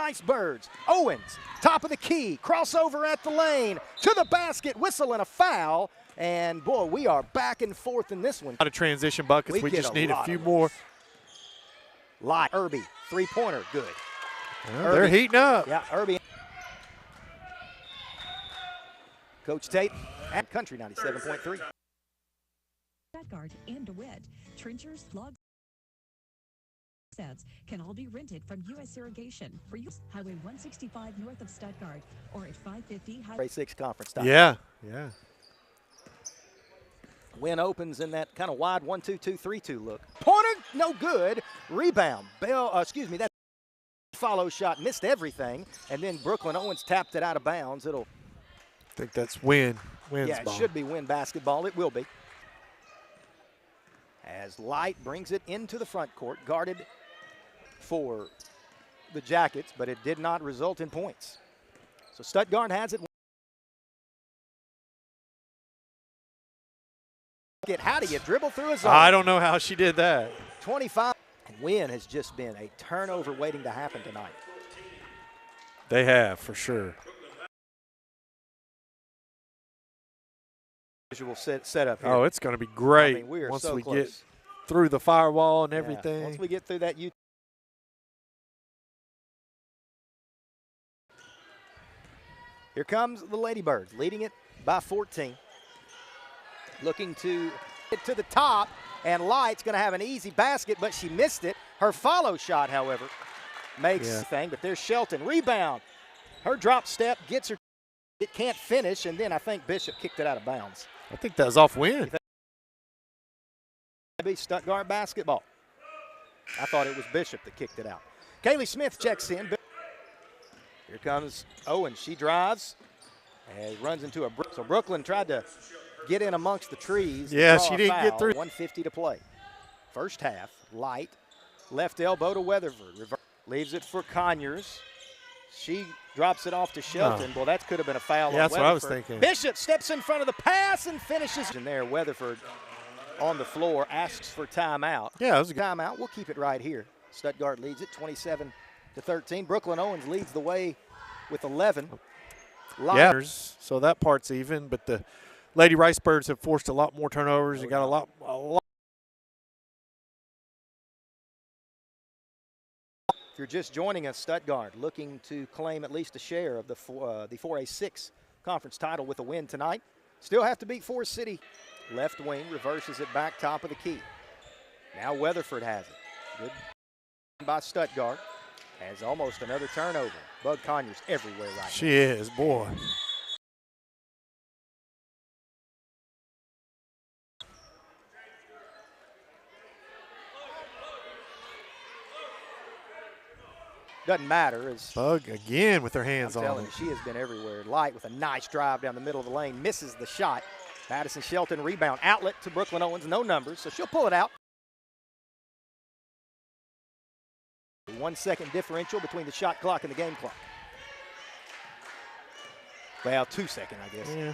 Rice Birds. Owens, top of the key, crossover at the lane, to the basket, whistle and a foul. And boy, we are back and forth in this one. A lot of transition buckets. We just need a few more. Light. Irby, three-pointer, good. Well, they're heating up. Yeah, Irby. Coach Tate at Country 97.3. Stuttgart and DeWitt. Trenchers, log sets can all be rented from U.S. Irrigation for use Highway 165 north of Stuttgart or at 550 Highway 6 conference time. Yeah. Wynne opens in that kind of wide 1-2-2-3-2 look. Pointer, no good. Rebound. That follow shot missed everything, and then Brooklyn Owens tapped it out of bounds. I think that's Wynn's ball. It should be Wynne basketball. It will be. As Light brings it into the front court, guarded for the Jackets, but it did not result in points. So Stuttgart has it. How do you dribble through a zone? I don't know how she did that. 25. And Wynne has just been a turnover waiting to happen tonight. They have, for sure. Visual set up here. Oh, it's going to be great. I mean, we are once so we close. get through the firewall and everything. Once we get through that, here comes the Ladybirds, leading it by 14. Looking to get to the top, and Light's going to have an easy basket, but she missed it. Her follow shot, however, makes the thing, but there's Shelton. Rebound. Her drop step gets her. It can't finish, and then I think Bishop kicked it out of bounds. I think that was off Wynne. Maybe Stuttgart basketball. I thought it was Bishop that kicked it out. Kaylee Smith checks in. Here comes Owen. She drives and runs into a brick. So Brooklyn tried to get in amongst the trees. Yeah, she didn't get through. 1:50 to play. First half, Light, left elbow to Weatherford. Leaves it for Conyers. She drops it off to Shelton. Well, that could have been a foul on that's Weatherford. what I was thinking. Bishop steps in front of the pass and finishes. And there, Weatherford on the floor asks for timeout. Yeah, it was a good timeout. We'll keep it right here. Stuttgart leads it 27-13. Brooklyn Owens leads the way with 11. Yeah, so that part's even, but the Lady Rice Birds have forced a lot more turnovers. They got a lot. If you're just joining us, Stuttgart looking to claim at least a share of the 4A6 conference title with a win tonight. Still have to beat Forest City. Left wing reverses it back top of the key. Now Weatherford has it. Good by Stuttgart. Has almost another turnover. Bug Conyers everywhere right now. She is, boy. Doesn't matter. Bug again with her hands I'm on telling it. you, she has been everywhere. Light with a nice drive down the middle of the lane. Misses the shot. Madison Shelton rebound. Outlet to Brooklyn Owens. No numbers, so she'll pull it out. 1 second differential between the shot clock and the game clock. Well, 2 second, I guess. Yeah.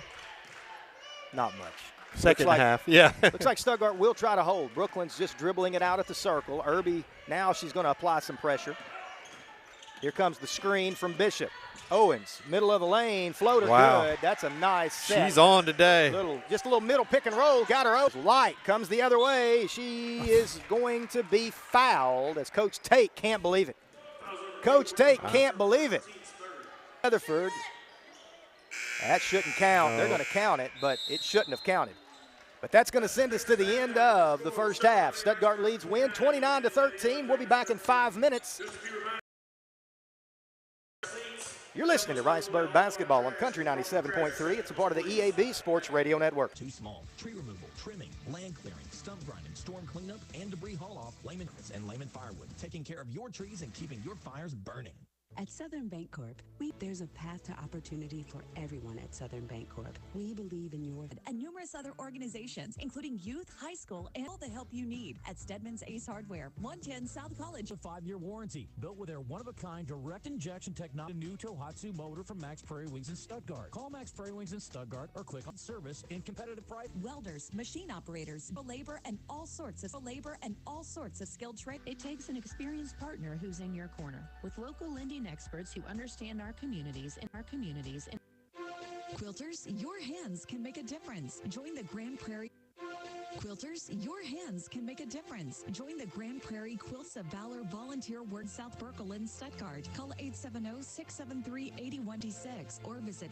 Not much. Second half, yeah. Looks like Stuttgart will try to hold. Brooklyn's just dribbling it out at the circle. Irby, now she's going to apply some pressure. Here comes the screen from Bishop. Owens, middle of the lane, floater good. That's a nice set. She's on today. Just a little middle pick and roll, got her. Light comes the other way. She is going to be fouled as Coach Tate can't believe it. Coach Tate can't believe it. Weatherford, that shouldn't count. They're going to count it, but it shouldn't have counted. But that's going to send us to the end of the first half. Stuttgart leads Wynne 29-13. We'll be back in 5 minutes. You're listening to Rice Bird Basketball on Country 97.3. It's a part of the EAB Sports Radio Network. Too small. Tree removal, trimming, land clearing, stump grinding, storm cleanup, and debris haul-off. Layman and Layman Firewood, taking care of your trees and keeping your fires burning. At Southern Bancorp, there's a path to opportunity for everyone at Southern Bancorp. We believe in your and numerous other organizations, including youth, high school, and all the help you need at Stedman's Ace Hardware, 110 South College. A 5-year warranty, built with their one-of-a-kind direct injection technology. New Tohatsu motor from Max Prairie Wings in Stuttgart. Call Max Prairie Wings in Stuttgart or click on service in competitive price. Welders, machine operators, labor, and all sorts of skilled trade. It takes an experienced partner who's in your corner. With local lending and experts who understand our communities and Quilters, your hands can make a difference. Join the Grand Prairie Quilters, your hands can make a difference. Join the Grand Prairie Quilts of Valor Volunteer Work South Berkeley in Stuttgart. Call 870-673-8126 or visit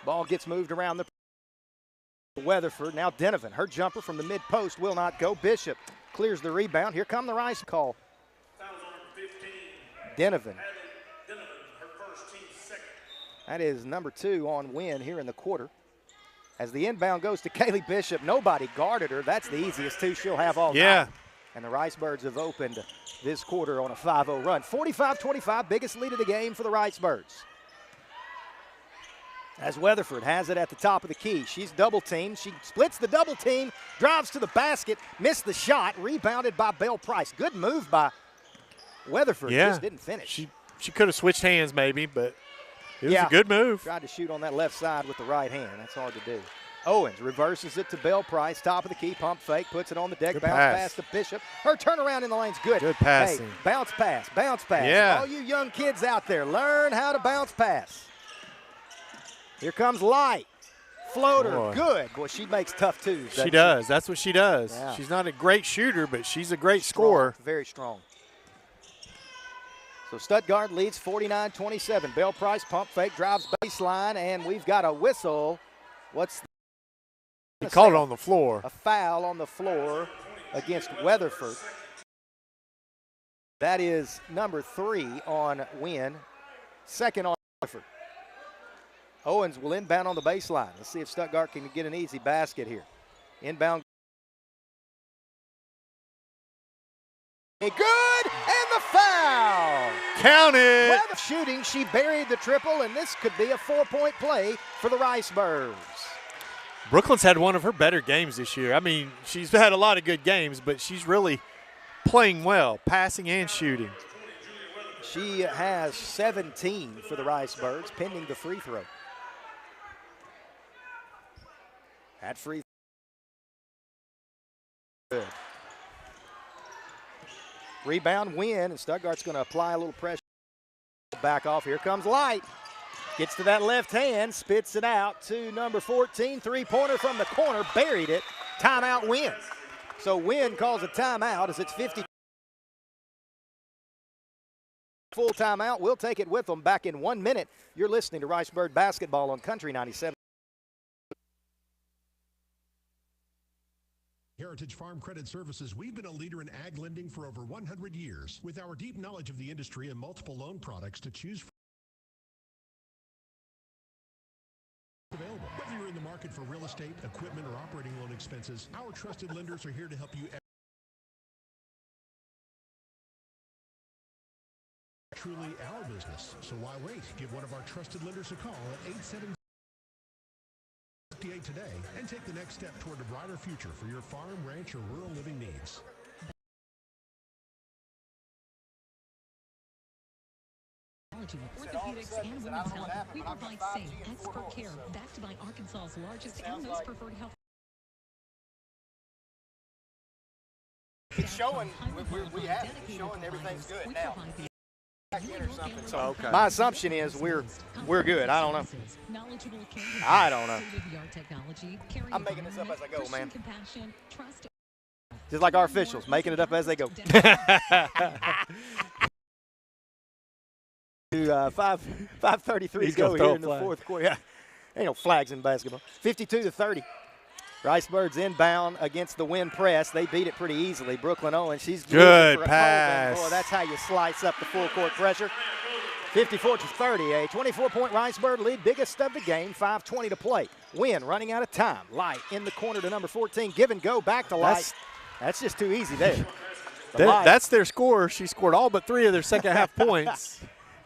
Ball gets moved around the Weatherford. Now Denovan, her jumper from the mid-post will not go. Bishop clears the rebound. Here come the Rice call. Denovan. That is number 2 on Wynne here in the quarter. As the inbound goes to Kaylee Bishop, nobody guarded her. That's the easiest 2 she'll have all night. And the Rice Birds have opened this quarter on a 5-0 run. 45-25, biggest lead of the game for the Rice Birds. As Weatherford has it at the top of the key. She's double-teamed. She splits the double team, drives to the basket, missed the shot, rebounded by Belle Price. Good move by Weatherford, just didn't finish. She could have switched hands maybe, but it was a good move. Tried to shoot on that left side with the right hand. That's hard to do. Owens reverses it to Belle Price, top of the key, pump fake, puts it on the deck, bounce pass to Bishop. Her turnaround in the lane's good. Good passing. Hey, bounce pass, bounce pass. Yeah. All you young kids out there, learn how to bounce pass. Here comes Light. Floater, good. Boy, she makes tough twos. She does. That's what she does. Yeah. She's not a great shooter, but she's a great scorer. Very strong. So Stuttgart leads 49-27. Belle Price pump fake, drives baseline, and we've got a whistle. He called it on the floor. A foul on the floor against Weatherford. That is number 3 on Wynne, second on Weatherford. Owens will inbound on the baseline. Let's see if Stuttgart can get an easy basket here. Inbound. Good, and the foul. Count it. Weather shooting, she buried the triple, and this could be a 4-point play for the Rice Birds. Brooklyn's had one of her better games this year. I mean, she's had a lot of good games, but she's really playing well, passing and shooting. She has 17 for the Rice Birds, pending the free throw. That free throw. Good. Rebound Wynne, and Stuttgart's going to apply a little pressure. Back off. Here comes Light. Gets to that left hand, spits it out to number 14. Three-pointer from the corner, buried it. Timeout Wynne. So Wynne calls a timeout as it's 50. Full timeout. We'll take it with them back in 1 minute. You're listening to Rice Bird Basketball on Country 97. Heritage Farm Credit Services, we've been a leader in ag lending for over 100 years. With our deep knowledge of the industry and multiple loan products to choose from available. Whether you're in the market for real estate, equipment, or operating loan expenses, our trusted lenders are here to help you. Truly our business. So why wait? Give one of our trusted lenders a call at 877 today and take the next step toward a brighter future for your farm, ranch, or rural living needs. Orthopedics and women's health. We provide safe, expert care backed by Arkansas's largest and most preferred health. It's showing, we have it. It's showing everything's good now. So my assumption is we're good. I don't know. I don't know. I'm making this up as I go, man. Just like our officials, making it up as they go. 5:33 to go here in the fourth quarter. Yeah, ain't no flags in basketball. 52-30. Rice Birds inbound against the Wynne press. They beat it pretty easily. Brooklyn Owens, she's good pass. Boy, that's how you slice up the full court pressure. 54-30, a 24-point Rice Bird lead, biggest of the game, 5:20 to play. Wynne running out of time. Light in the corner to number 14. Give and go back to Light. That's just too easy there. That's their score. She scored all but 3 of their second half points.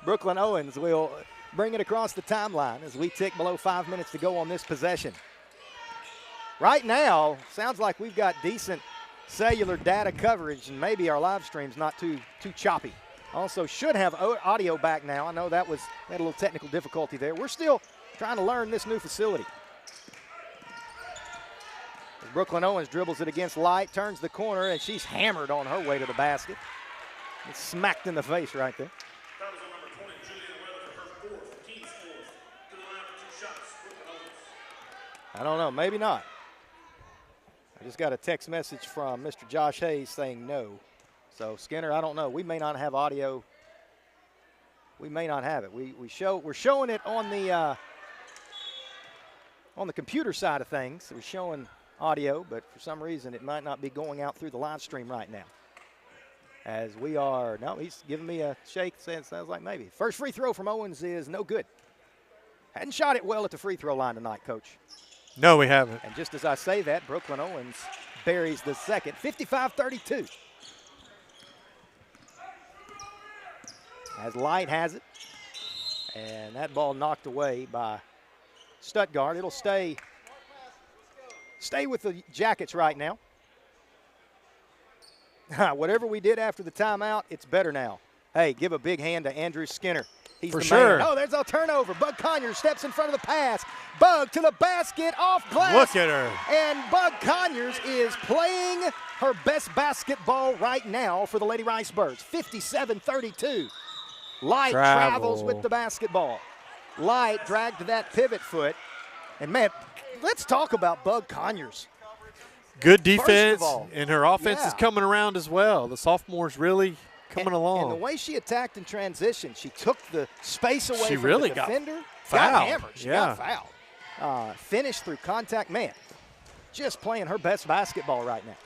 Brooklyn Owens will bring it across the timeline as we tick below 5 minutes to go on this possession. Right now, sounds like we've got decent cellular data coverage, and maybe our live stream's not too choppy. Also, should have audio back now. I know we had a little technical difficulty there. We're still trying to learn this new facility. As Brooklyn Owens dribbles it against Light, turns the corner, and she's hammered on her way to the basket. It's smacked in the face right there. I don't know, maybe not. I just got a text message from Mr. Josh Hayes saying no. So Skinner, I don't know. We may not have audio. We may not have it. We're showing it on the on the computer side of things. It was showing audio, but for some reason it might not be going out through the live stream right now. As we are, no, he's giving me a shake, saying sounds like maybe. First free throw from Owens is no good. Hadn't shot it well at the free throw line tonight, Coach. No, we haven't. And just as I say that, Brooklyn Owens buries the second, 55-32. As Light has it, and that ball knocked away by Stuttgart. It'll stay with the Jackets right now. Whatever we did after the timeout, it's better now. Hey, give a big hand to Andrew Skinner. He's For the sure. man. Oh, there's a turnover. Bug Conyers steps in front of the pass. Bug to the basket, off glass. Look at her. And Bug Conyers is playing her best basketball right now for the Lady Rice Birds. 57-32. Light travels with the basketball. Light dragged to that pivot foot. And, man, let's talk about Bug Conyers. Good defense, all, and her offense is coming around as well. The sophomore's really coming along. And the way she attacked in transition, she took the space away from really the defender. fouled. Got hammered. She got fouled. Finished through contact. Man, just playing her best basketball right now.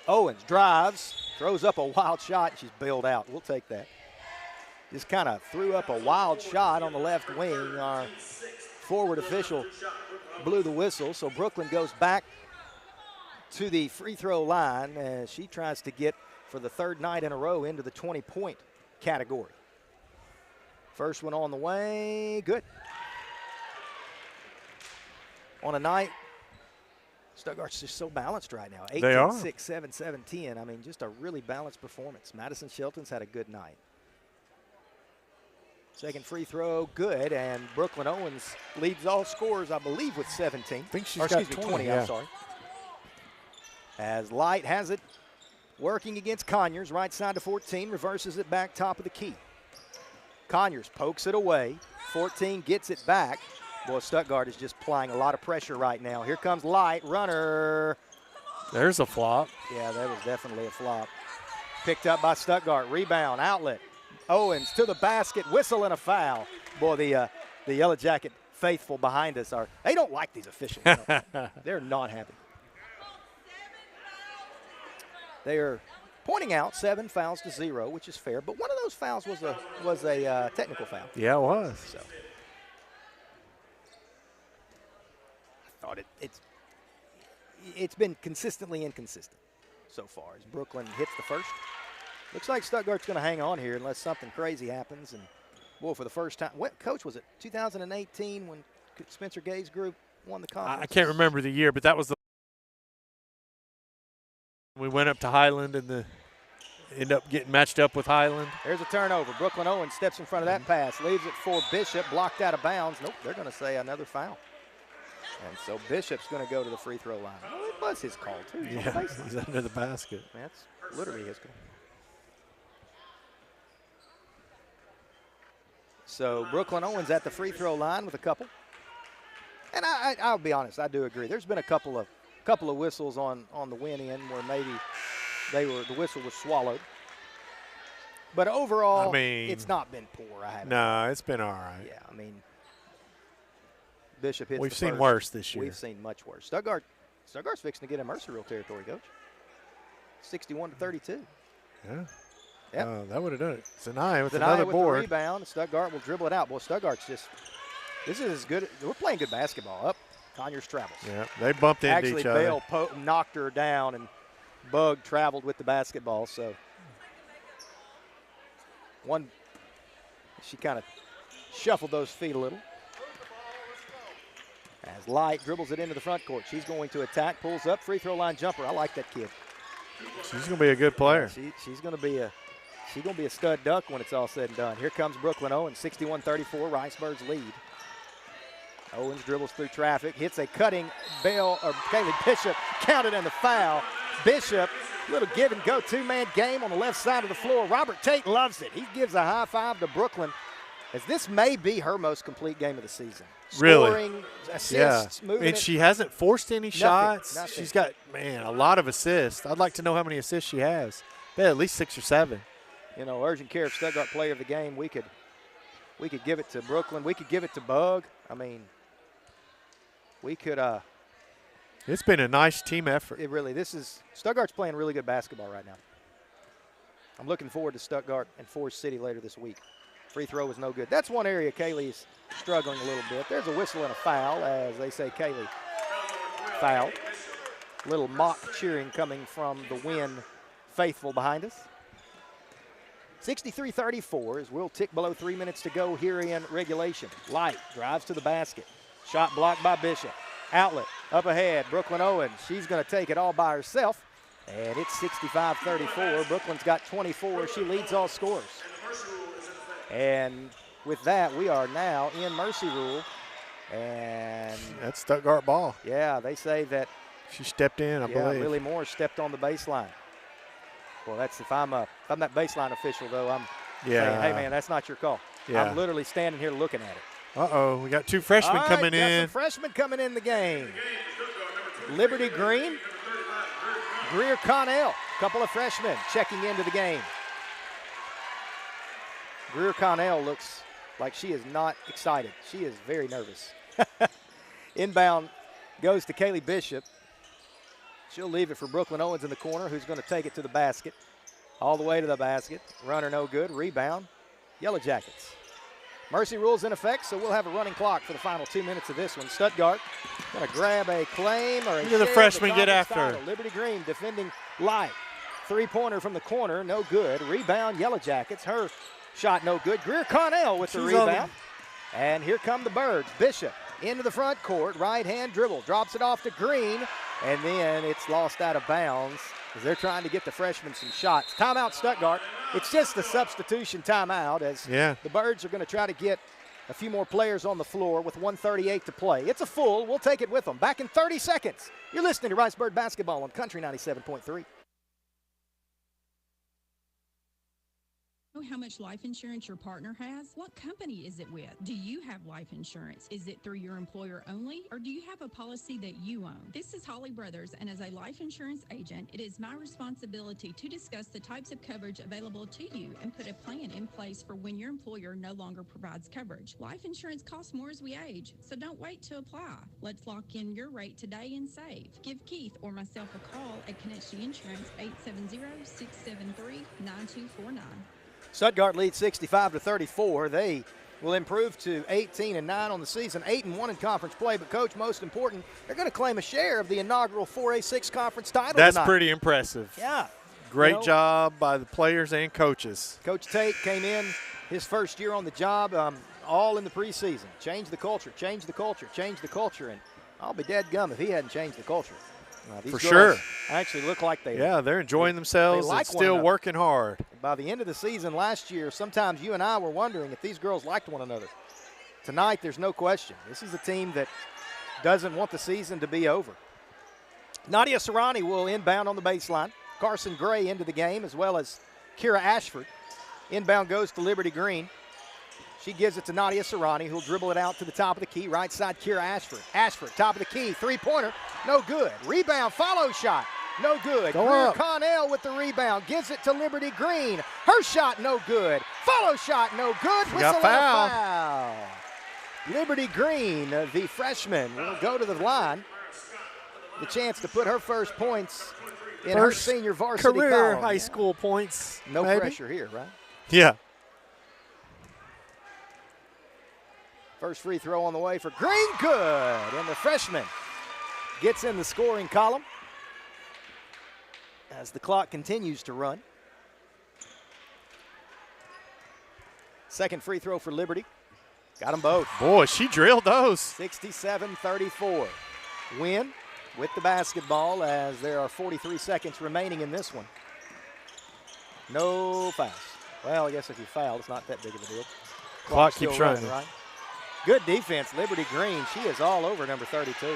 Owens drives, throws up a wild shot, and she's bailed out. We'll take that. Just kind of threw up a wild shot on the left wing. Our forward official blew the whistle, so Brooklyn goes back to the free throw line as she tries to get, for the third night in a row, into the 20-point category. First one on the way, good. On a night, Stuttgart's just so balanced right now. 18, 6, 7, 7, 10. I mean, just a really balanced performance. Madison Shelton's had a good night. Second free throw, good, and Brooklyn Owens leads all scorers, I believe, with 17. I think she's got 20, I'm sorry. As Light has it, working against Conyers, right side to 14, reverses it back top of the key. Conyers pokes it away. 14 gets it back. Boy, Stuttgart is just applying a lot of pressure right now. Here comes Light, runner. There's a flop. Yeah, that was definitely a flop. Picked up by Stuttgart, rebound, outlet. Owens to the basket, whistle and a foul. Boy, the Yellow Jacket faithful behind us they don't like these officials. They're not happy. They are pointing out 7 fouls to 0, which is fair, but one of those fouls was a technical foul. Yeah, it was. So I thought it's been consistently inconsistent so far as Brooklyn hits the first. Looks like Stuttgart's going to hang on here unless something crazy happens. And, boy, for the first time, what coach was it, 2018 when Spencer Gay's group won the conference? I can't remember the year, but that was we went up to Highland and end up getting matched up with Highland. There's a turnover. Brooklyn Owens steps in front of that pass, leaves it for Bishop, blocked out of bounds. Nope, they're going to say another foul. And so Bishop's going to go to the free throw line. Well, it was his call, too. He's under the basket. That's literally his call. So Brooklyn Owens at the free throw line with a couple. And I'll be honest, I do agree. There's been a couple of whistles on the Wynne end where maybe the whistle was swallowed. But overall, it's not been poor. No, it's been all right. Yeah, I mean, Bishop hits We've the seen first. worse this year. We've seen much worse. Stuttgart's fixing to get in Mercer territory, Coach. 61-32. Yeah. Yep. That would have done it. Zanai with Zanai another with board. The rebound. Stuttgart will dribble it out. Boy, Stuttgart's this is as good. We're playing good basketball. Up, Conyers travels. Yeah, they bumped into each other. Actually, Bale knocked her down, and Bug traveled with the basketball. So she kind of shuffled those feet a little. As Light dribbles it into the front court. She's going to attack, pulls up, free throw line jumper. I like that kid. She's going to be a good player. She's going to be a stud duck when it's all said and done. Here comes Brooklyn Owens, 61-34, Ricebirds lead. Owens dribbles through traffic, hits a cutting Kaylee Bishop, counted in the foul. Bishop, little give and go two-man game on the left side of the floor. Robert Tate loves it. He gives a high five to Brooklyn, as this may be her most complete game of the season. Really? Scoring, assists, moving. And she hasn't forced any shots. Nothing. She's got, a lot of assists. I'd like to know how many assists she has. Bet at least 6 or 7. Urgent care of Stuttgart player of the game. We could give it to Brooklyn. We could give it to Bug. I mean, we could It's been a nice team effort. it really, Stuttgart's playing really good basketball right now. I'm looking forward to Stuttgart and Forest City later this week. Free throw was no good. That's one area Kaylee's struggling a little bit. There's a whistle and a foul as they say Kaylee fouled. Little mock cheering coming from the Wynne faithful behind us. 63-34 as we'll tick below 3 minutes to go here in regulation. Light drives to the basket. Shot blocked by Bishop. Outlet up ahead. Brooklyn Owens. She's going to take it all by herself. And it's 65-34. Brooklyn's got 24. She leads all scorers. And with that, we are now in mercy rule. And that's Stuttgart ball. Yeah, they say that she stepped in, I believe. Lily Moore stepped on the baseline. Well, that's if I'm that baseline official, though, I'm saying, hey, man, that's not your call. Yeah. I'm literally standing here looking at it. Uh-oh, we got two freshmen coming in. Some freshmen coming in the game. Liberty Green, Greer Connell, a couple of freshmen checking into the game. Greer Connell looks like she is not excited. She is very nervous. Inbound goes to Kaylee Bishop. She'll leave it for Brooklyn Owens in the corner, who's going to take it to the basket. All the way to the basket. Runner no good. Rebound. Yellow Jackets. Mercy rule's in effect, so we'll have a running clock for the final 2 minutes of this one. Stuttgart going to grab a claim or a Look at the freshman get after her. Liberty Green defending light. Three-pointer from the corner, no good. Rebound, Yellow Jackets. Her shot no good. Greer Connell with the rebound. And here come the Birds. Bishop into the front court. Right-hand dribble. Drops it off to Green. And then it's lost out of bounds as they're trying to get the freshmen some shots. Timeout, Stuttgart. It's just a substitution timeout as the Birds are going to try to get a few more players on the floor with 1:38 to play. It's a full. We'll take it with them. Back in 30 seconds. You're listening to Rice Bird Basketball on Country 97.3. How much life insurance your partner has? What company is it with? Do you have life insurance? Is it through your employer only, or do you have a policy that you own? This is Holly Brothers, and as a life insurance agent, it is my responsibility to discuss the types of coverage available to you and put a plan in place for when your employer no longer provides coverage. Life insurance costs more as we age, so don't wait to apply. Let's lock in your rate today and save. Give Keith or myself a call at Connection Insurance 870-673-9249. Stuttgart leads 65-34. They will improve to 18-9 on the season, 8-1 in conference play. But, Coach, most important, they're going to claim a share of the inaugural 4A6 conference title That's tonight. Pretty impressive. Yeah. Great job by the players and coaches. Coach Tate came in his first year on the job, all in the preseason. Change the culture, change the culture, change the culture. And I'll be dead gum if he hadn't changed the culture. These For sure. Actually look like they're enjoying themselves they like and still working hard. By the end of the season last year, sometimes you and I were wondering if these girls liked one another. Tonight, there's no question. This is a team that doesn't want the season to be over. Nadia Serrani will inbound on the baseline. Carson Gray into the game, as well as Kira Ashford. Inbound goes to Liberty Green. She gives it to Nadia Serrani, who'll dribble it out to the top of the key. Right side, Kira Ashford. Ashford, top of the key, three-pointer, no good. Rebound, follow shot, no good. Greer Connell with the rebound, gives it to Liberty Green. Her shot, no good. Follow shot, no good. Whistle and a foul. Liberty Green, the freshman, will go to the line. The chance to put her first points in her senior varsity career column. high school points. No maybe? pressure here, right? Yeah. First free throw on the way for Green, good. And the freshman gets in the scoring column as the clock continues to run. Second free throw for Liberty. Got them both. Boy, she drilled those. 67-34. Wynne with the basketball as there are 43 seconds remaining in this one. No fouls. Well, I guess if you foul, it's not that big of a deal. Clock keeps running. Right? Good defense, Liberty Green. She is all over number 32.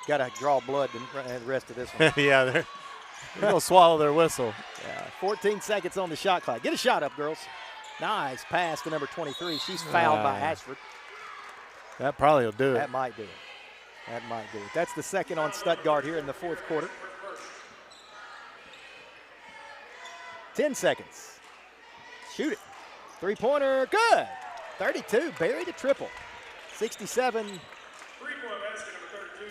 Got to draw blood the rest of this one. Yeah, they're going to swallow their whistle. Yeah, 14 seconds on the shot clock. Get a shot up, girls. Nice pass to number 23. She's fouled by Ashford. That probably will do it. That might do it. That might do it. That's the second on Stuttgart here in the fourth quarter. 10 seconds. Shoot it. Three-pointer, good. 32, buried a triple. 67-34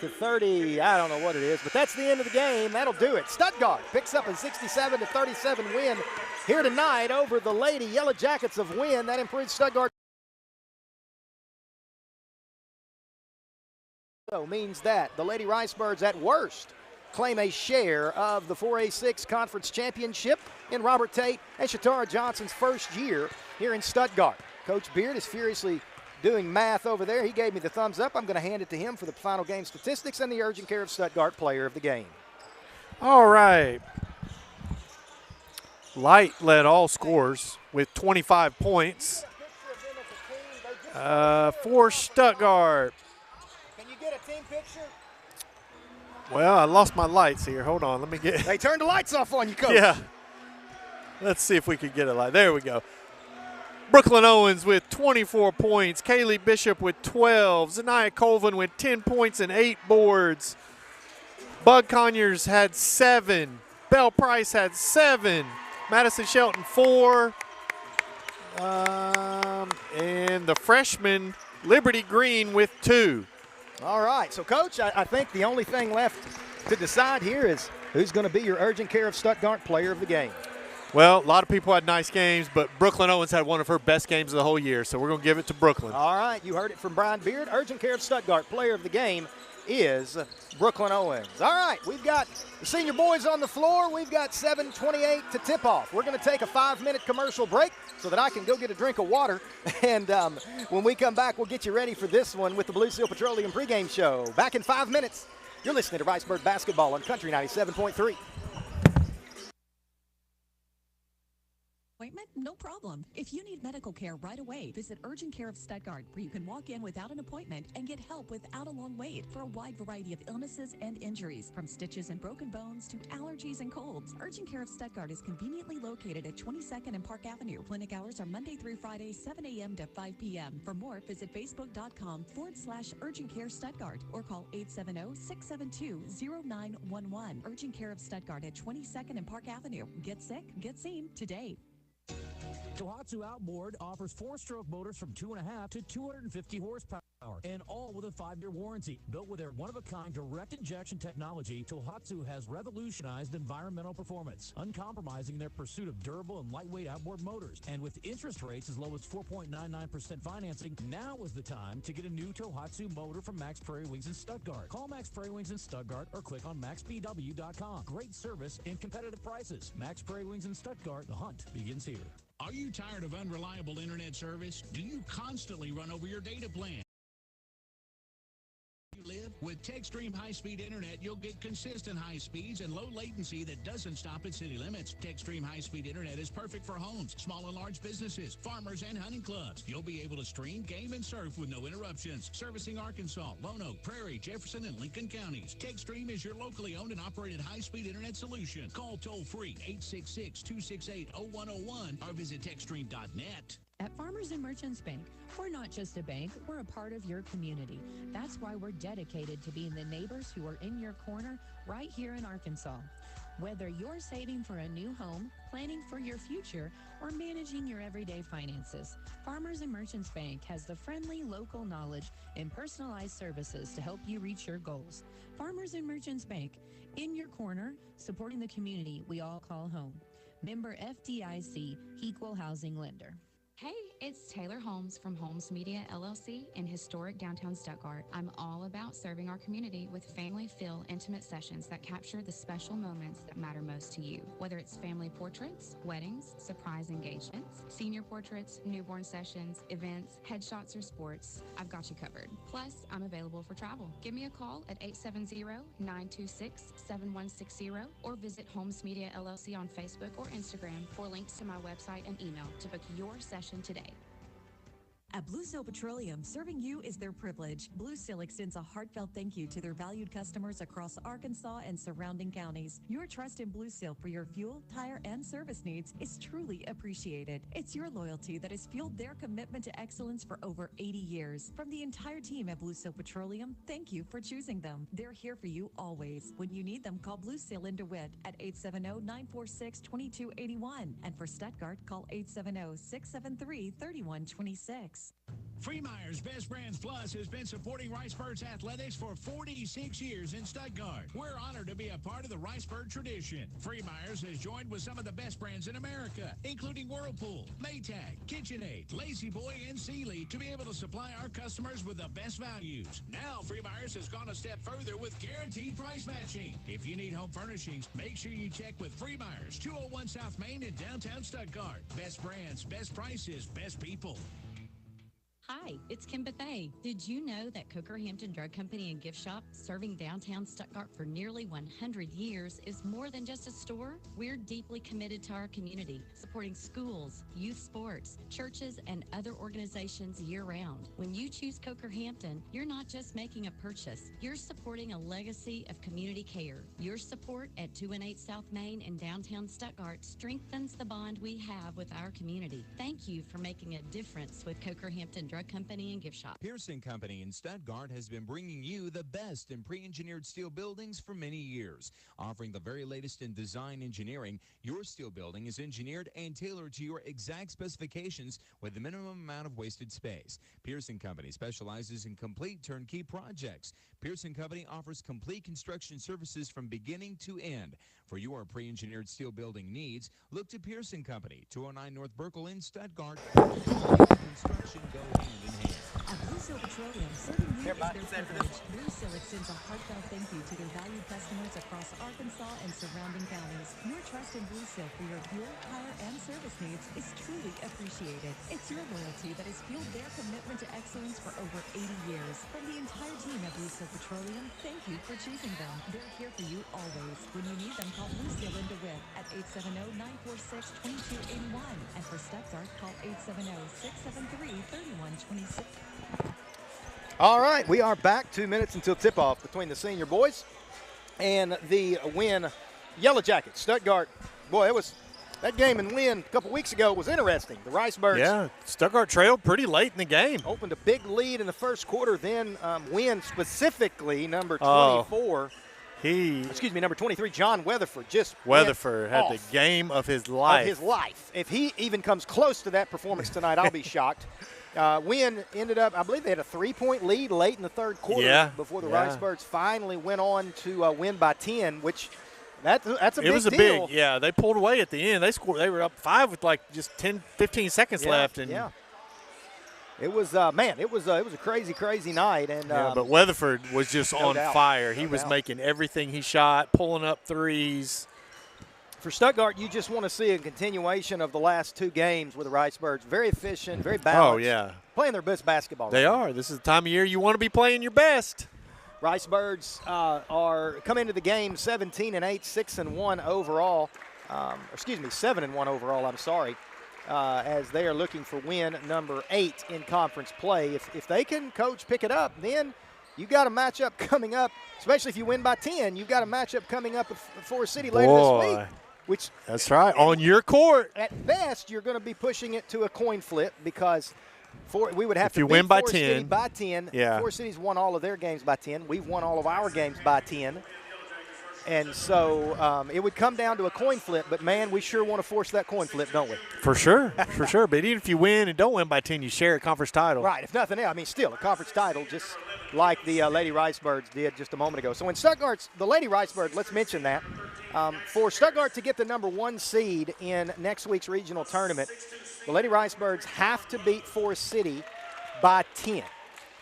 to 30. I don't know what it is, but that's the end of the game. That'll do it. Stuttgart picks up a 67-37 win here tonight over the Lady Yellow Jackets of Wynne. That improves Stuttgart. So means that the Lady Ricebirds at worst claim a share of the 4A6 Conference Championship in Robert Tate and Shatara Johnson's first year here in Stuttgart. Coach Beard is furiously doing math over there. He gave me the thumbs up. I'm going to hand it to him for the final game statistics and the urgent care of Stuttgart player of the game. All right. Light led all scores with 25 points for Stuttgart. Can you get a team picture? Well, I lost my lights here. Hold on. Let me get. They turned the lights off on you, Coach. Yeah. Let's see if we could get a light. There we go. Brooklyn Owens with 24 points. Kaylee Bishop with 12. Zanaya Colvin with 10 points and 8 boards. Bug Conyers had 7. Belle Price had 7. Madison Shelton 4. And the freshman Liberty Green with 2. All right, so Coach, I think the only thing left to decide here is who's going to be your urgent care of Stuttgart player of the game. Well, a lot of people had nice games, but Brooklyn Owens had one of her best games of the whole year, so we're going to give it to Brooklyn. All right, you heard it from Brian Beard. Urgent care of Stuttgart player of the game is Brooklyn Owens. All right, we've got the senior boys on the floor. We've got 7:28 to tip off. We're going to take a 5-minute commercial break so that I can go get a drink of water. And when we come back, we'll get you ready for this one with the Blue Seal Petroleum pregame show. Back in 5 minutes. You're listening to Ricebird Basketball on Country 97.3. Appointment? No problem. If you need medical care right away, visit Urgent Care of Stuttgart, where you can walk in without an appointment and get help without a long wait for a wide variety of illnesses and injuries, from stitches and broken bones to allergies and colds. Urgent Care of Stuttgart is conveniently located at 22nd and Park Avenue. Clinic hours are Monday through Friday, 7 a.m. to 5 p.m. For more, visit facebook.com/Urgent Care Stuttgart or call 870-672-0911. Urgent Care of Stuttgart at 22nd and Park Avenue. Get sick, get seen today. Tohatsu Outboard offers 4-stroke motors from 2.5 to 250 horsepower, and all with a 5-year warranty. Built with their one-of-a-kind direct injection technology, Tohatsu has revolutionized environmental performance, uncompromising their pursuit of durable and lightweight outboard motors. And with interest rates as low as 4.99% financing, now is the time to get a new Tohatsu motor from Max Prairie Wings in Stuttgart. Call Max Prairie Wings in Stuttgart or click on maxbw.com. Great service and competitive prices. Max Prairie Wings in Stuttgart. The hunt begins here. Are you tired of unreliable internet service? Do you constantly run over your data plan? Live with TechStream high-speed internet, you'll get consistent high speeds and low latency that doesn't stop at city limits. TechStream high-speed internet is perfect for homes, small and large businesses, farmers, and hunting clubs. You'll be able to stream, game, and surf with no interruptions. Servicing Arkansas, Lone Oak, Prairie, Jefferson, and Lincoln counties. TechStream is your locally owned and operated high-speed internet solution. Call toll-free 866-268-0101 or visit techstream.net. At Farmers and Merchants Bank, we're not just a bank, we're a part of your community. That's why we're dedicated to being the neighbors who are in your corner right here in Arkansas. Whether you're saving for a new home, planning for your future, or managing your everyday finances, Farmers and Merchants Bank has the friendly local knowledge and personalized services to help you reach your goals. Farmers and Merchants Bank, in your corner, supporting the community we all call home. Member FDIC, Equal Housing Lender. Hey, it's Taylor Holmes from Holmes Media LLC in historic downtown Stuttgart. I'm all about serving our community with family-filled, intimate sessions that capture the special moments that matter most to you. Whether it's family portraits, weddings, surprise engagements, senior portraits, newborn sessions, events, headshots, or sports, I've got you covered. Plus, I'm available for travel. Give me a call at 870-926-7160 or visit Holmes Media LLC on Facebook or Instagram for links to my website and email to book your session today. At Blue Seal Petroleum, serving you is their privilege. Blue Seal extends a heartfelt thank you to their valued customers across Arkansas and surrounding counties. Your trust in Blue Seal for your fuel, tire, and service needs is truly appreciated. It's your loyalty that has fueled their commitment to excellence for over 80 years. From the entire team at Blue Seal Petroleum, thank you for choosing them. They're here for you always. When you need them, call Blue Seal in DeWitt at 870-946-2281. And for Stuttgart, call 870-673-3126. Plus. Freemeyer's Best Brands Plus has been supporting Ricebirds athletics for 46 years in Stuttgart. We're honored to be a part of the Ricebird tradition. Freemeyer's has joined with some of the best brands in America, including Whirlpool, Maytag, KitchenAid, Lazy Boy, and Sealy, to be able to supply our customers with the best values. Now, Freemeyer's has gone a step further with guaranteed price matching. If you need home furnishings, make sure you check with Freemeyer's, 201 South Main in downtown Stuttgart. Best brands, best prices, best people. Hi, it's Kim Bethay. Did you know that Coker Hampton Drug Company and Gift Shop, serving downtown Stuttgart for nearly 100 years, is more than just a store? We're deeply committed to our community, supporting schools, youth sports, churches, and other organizations year-round. When you choose Coker Hampton, you're not just making a purchase, you're supporting a legacy of community care. Your support at 218 South Main in downtown Stuttgart strengthens the bond we have with our community. Thank you for making a difference with Coker Hampton Drug Company and Gift Shop. Pearson Company in Stuttgart has been bringing you the best in pre-engineered steel buildings for many years. Offering the very latest in design engineering, your steel building is engineered and tailored to your exact specifications with the minimum amount of wasted space. Pearson Company specializes in complete turnkey projects. Pearson Company offers complete construction services from beginning to end. For your pre-engineered steel building needs, look to Pearson Company, 209 North Burkle in Stuttgart. Construction go hand in hand. At Blue Seal Petroleum, serving you is their privilege. Blue Seal extends a heartfelt thank you to their valued customers across Arkansas and surrounding counties. Your trust in Blue Seal for your fuel, tire, and service needs is truly appreciated. It's your loyalty that has fueled their commitment to excellence for over 80 years. From the entire team at Blue Seal Petroleum, thank you for choosing them. They're here for you always. When you need them, call Blue Seal in DeWitt at 870-946-2281. And for Stuttgart, call 870-673-3126. All right, we are back. 2 minutes until tip-off between the senior boys and the Wynne Yellow Jackets. Stuttgart, boy, that game in Wynne a couple weeks ago was interesting. The Ricebirds. Yeah, Stuttgart trailed pretty late in the game. Opened a big lead in the first quarter. Then Wynne, specifically number 24. Number 23, John Weatherford. Weatherford had the game of his life. If he even comes close to that performance tonight, I'll be shocked. Wynne ended up, I believe they had a 3-point lead late in the third quarter before the Ricebirds finally went on to win by 10, which that's a big deal. It was a big, they pulled away at the end. They scored. They were up 5 with like just 10, 15 seconds left. And it was, it was a crazy night. And but Weatherford was just on fire. He was making everything he shot, pulling up threes. For Stuttgart, you just want to see a continuation of the last 2 games with the Ricebirds. Very efficient, very balanced. Oh, yeah. Playing their best basketball. They are. This is the time of year you want to be playing your best. Ricebirds are come into the game 17-8, 6-1 overall. 7-1 overall, I'm sorry, as they are looking for win number 8 in conference play. If they can, coach, pick it up, then you've got a matchup coming up, especially if you win by 10. You've got a matchup coming up with Forest City later this week. That's right, on your court. At best, you're going to be pushing it to a coin flip because we would have if you to win by Forest 10. City by 10. Yeah. Forest City's won all of their games by 10. We've won all of our games by 10. And so it would come down to a coin flip, but, man, we sure want to force that coin flip, don't we? For sure, for sure. But even if you win and don't win by 10, you share a conference title. Right, if nothing else. I mean, still a conference title, just like the Lady Ricebirds did just a moment ago. So in Stuttgart's, the Lady Ricebirds, let's mention that. For Stuttgart to get the number 1 seed in next week's regional tournament, the Lady Ricebirds have to beat Forest City by 10.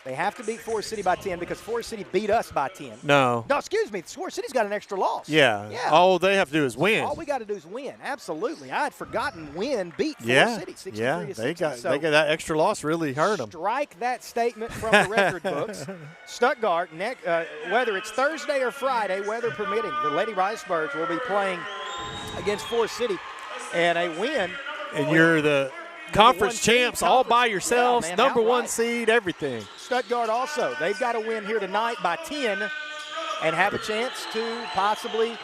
They have to beat Forest City by 10 because Forest City beat us by 10. No, excuse me. Forest City's got an extra loss. Yeah. All they have to do is win. All we got to do is win. Absolutely. I had forgotten Wynne beat Forest City 63-60. They got that extra loss really hurt them. Strike that statement from the record books. Stuttgart, whether it's Thursday or Friday, weather permitting, the Lady Ricebirds will be playing against Forest City, and a win. And you're the conference champs all by yourselves, number 1 seed, everything. Stuttgart also, they've got to win here tonight by 10 and have a chance to possibly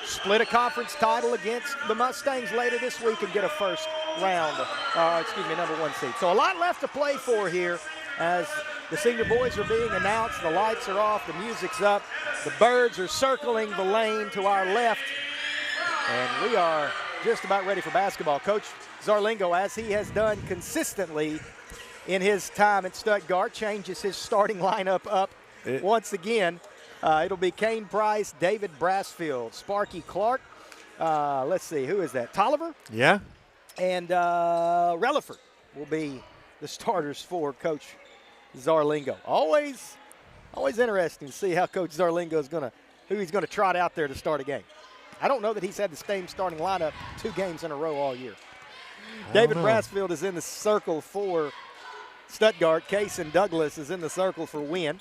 split a conference title against the Mustangs later this week and get a first round, number 1 seed. So a lot left to play for here as the senior boys are being announced. The lights are off, the music's up. The birds are circling the lane to our left, and we are just about ready for basketball. Coach Zarlingo, as he has done consistently in his time at Stuttgart, changes his starting lineup up once again. It'll be Kane Price, David Brassfield, Sparky Clark. Let's see, who is that? Tolliver? Yeah. And Relaford will be the starters for Coach Zarlingo. Always interesting to see how Coach Zarlingo is who he's going to trot out there to start a game. I don't know that he's had the same starting lineup 2 games in a row all year. David Brassfield is in the circle for Stuttgart. Case and Douglas is in the circle for Wynne.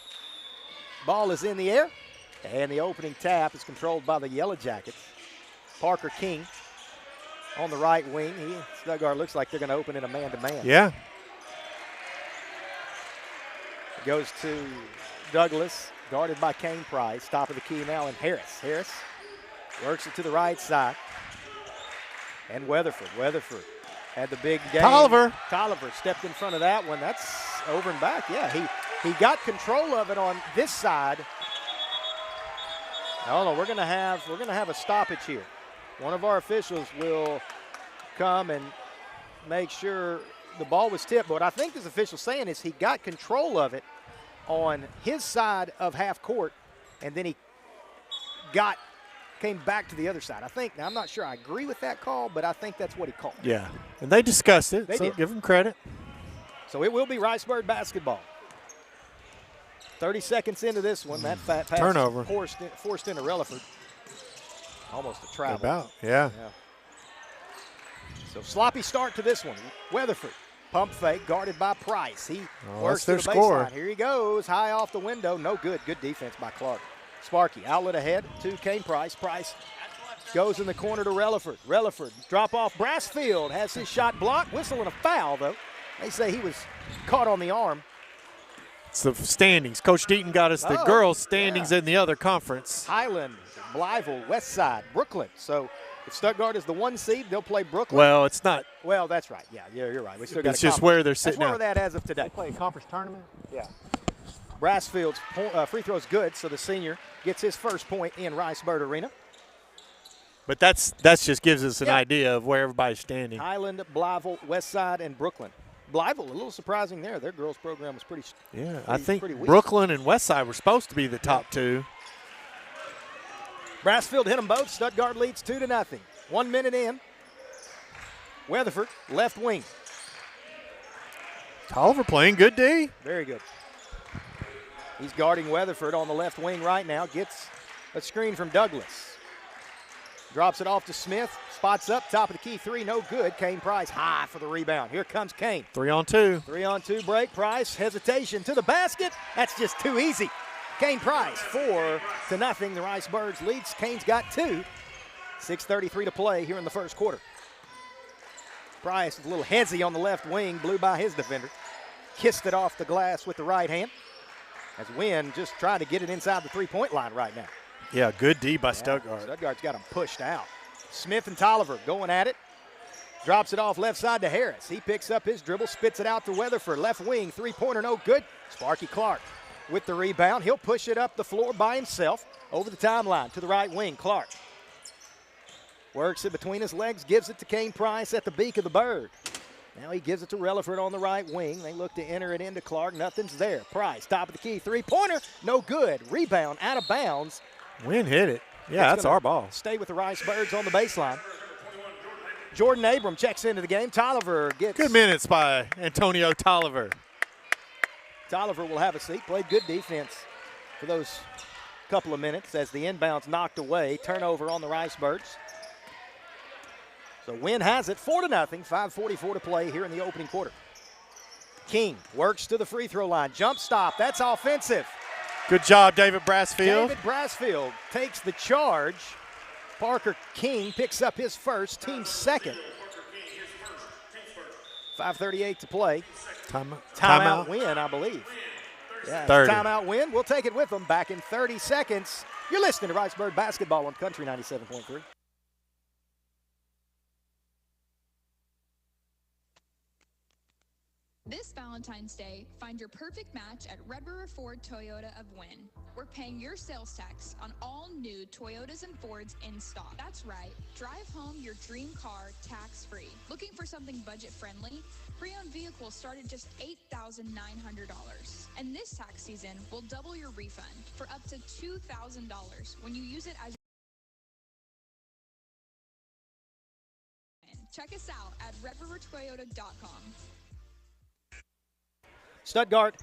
Ball is in the air, and the opening tap is controlled by the Yellow Jackets. Parker King on the right wing. Stuttgart looks like they're going to open in a man-to-man. Yeah. It goes to Douglas, guarded by Kane Price. Top of the key now, and Harris. Harris works it to the right side. And Weatherford had the big game. Tolliver stepped in front of that one. That's over and back. Yeah, he got control of it on this side. No, we're gonna have a stoppage here. One of our officials will come and make sure the ball was tipped. But what I think this official's saying is he got control of it on his side of half court, and then he came back to the other side. Now I'm not sure I agree with that call, but I think that's what he called. Yeah, and they discussed it, so give them credit. So it will be Ricebird basketball. 30 seconds into this one, that pass turnover forced into Relaford. Almost a travel. Yeah. So sloppy start to this one. Weatherford, pump fake, guarded by Price. He works to the score. baseline. Here he goes, high off the window. No good. Good defense by Clark. Sparky, outlet ahead to Kane Price. Price goes in the corner to Relaford. Relaford, drop off. Brassfield has his shot blocked. Whistle and a foul, though. They say he was caught on the arm. It's the standings. Coach Deaton got us the girls' standings in the other conference. Highland, Blytheville, Westside, Brooklyn. So if Stuttgart is the 1 seed, they'll play Brooklyn. Well, it's not. Well, that's right. Yeah, you're right. We still got it's just where they're sitting. That's where we're at as of today. They play a conference tournament? Yeah. Brassfield's free throw's good, so the senior gets his first point in Ricebird Arena. But that's just gives us an idea of where everybody's standing. Highland, Blytheville, Westside, and Brooklyn. Blytheville, a little surprising there. Their girls program was pretty I think pretty weak. Brooklyn and Westside were supposed to be the top 2. Brassfield hit them both. Stuttgart leads 2-0. 1 minute in. Weatherford, left wing. Tolliver playing good D. Very good. He's guarding Weatherford on the left wing right now. Gets a screen from Douglas. Drops it off to Smith. Spots up, top of the key, 3, no good. Kane Price high for the rebound. Here comes Kane. 3-on-2. 3-on-2 break. Price, hesitation to the basket. That's just too easy. Kane Price, 4-0. The Ricebirds leads. Kane's got 2. 6:33 to play here in the first quarter. Price is a little hezy on the left wing, blew by his defender. Kissed it off the glass with the right hand. As Wynne just trying to get it inside the three-point line right now. Yeah, good D by Stuttgart. Stuttgart's got him pushed out. Smith and Tolliver going at it. Drops it off left side to Harris. He picks up his dribble, spits it out to Weatherford. Left wing, three-pointer, no good. Sparky Clark with the rebound. He'll push it up the floor by himself over the timeline to the right wing. Clark works it between his legs, gives it to Kane Price at the beak of the bird. Now he gives it to Relaford on the right wing. They look to enter it into Clark. Nothing's there. Price, top of the key, three-pointer, no good. Rebound out of bounds. Wynne hit it. Yeah, that's our ball. Stay with the Ricebirds on the baseline. Jordan Abram checks into the game. Tolliver gets. Good minutes by Antonio Tolliver. Tolliver will have a seat. Played good defense for those couple of minutes as the inbounds knocked away. Turnover on the Ricebirds. So Wynne has it 4-0. 5:44 to play here in the opening quarter. King works to the free throw line. Jump stop. That's offensive. Good job, David Brassfield. David Brassfield takes the charge. Parker King picks up his first, team second. 5:38 to play. Timeout Wynne, I believe. Yeah, 30. Timeout Wynne. We'll take it with them back in 30 seconds. You're listening to Ricebird Basketball on Country 97.3. This Valentine's Day, find your perfect match at Red River Ford Toyota of Wynne. We're paying your sales tax on all new Toyotas and Fords in stock. That's right. Drive home your dream car tax-free. Looking for something budget-friendly? Pre-owned vehicles start at just $8,900. And this tax season will double your refund for up to $2,000 when you use it as Check us out at redrivertoyota.com. Stuttgart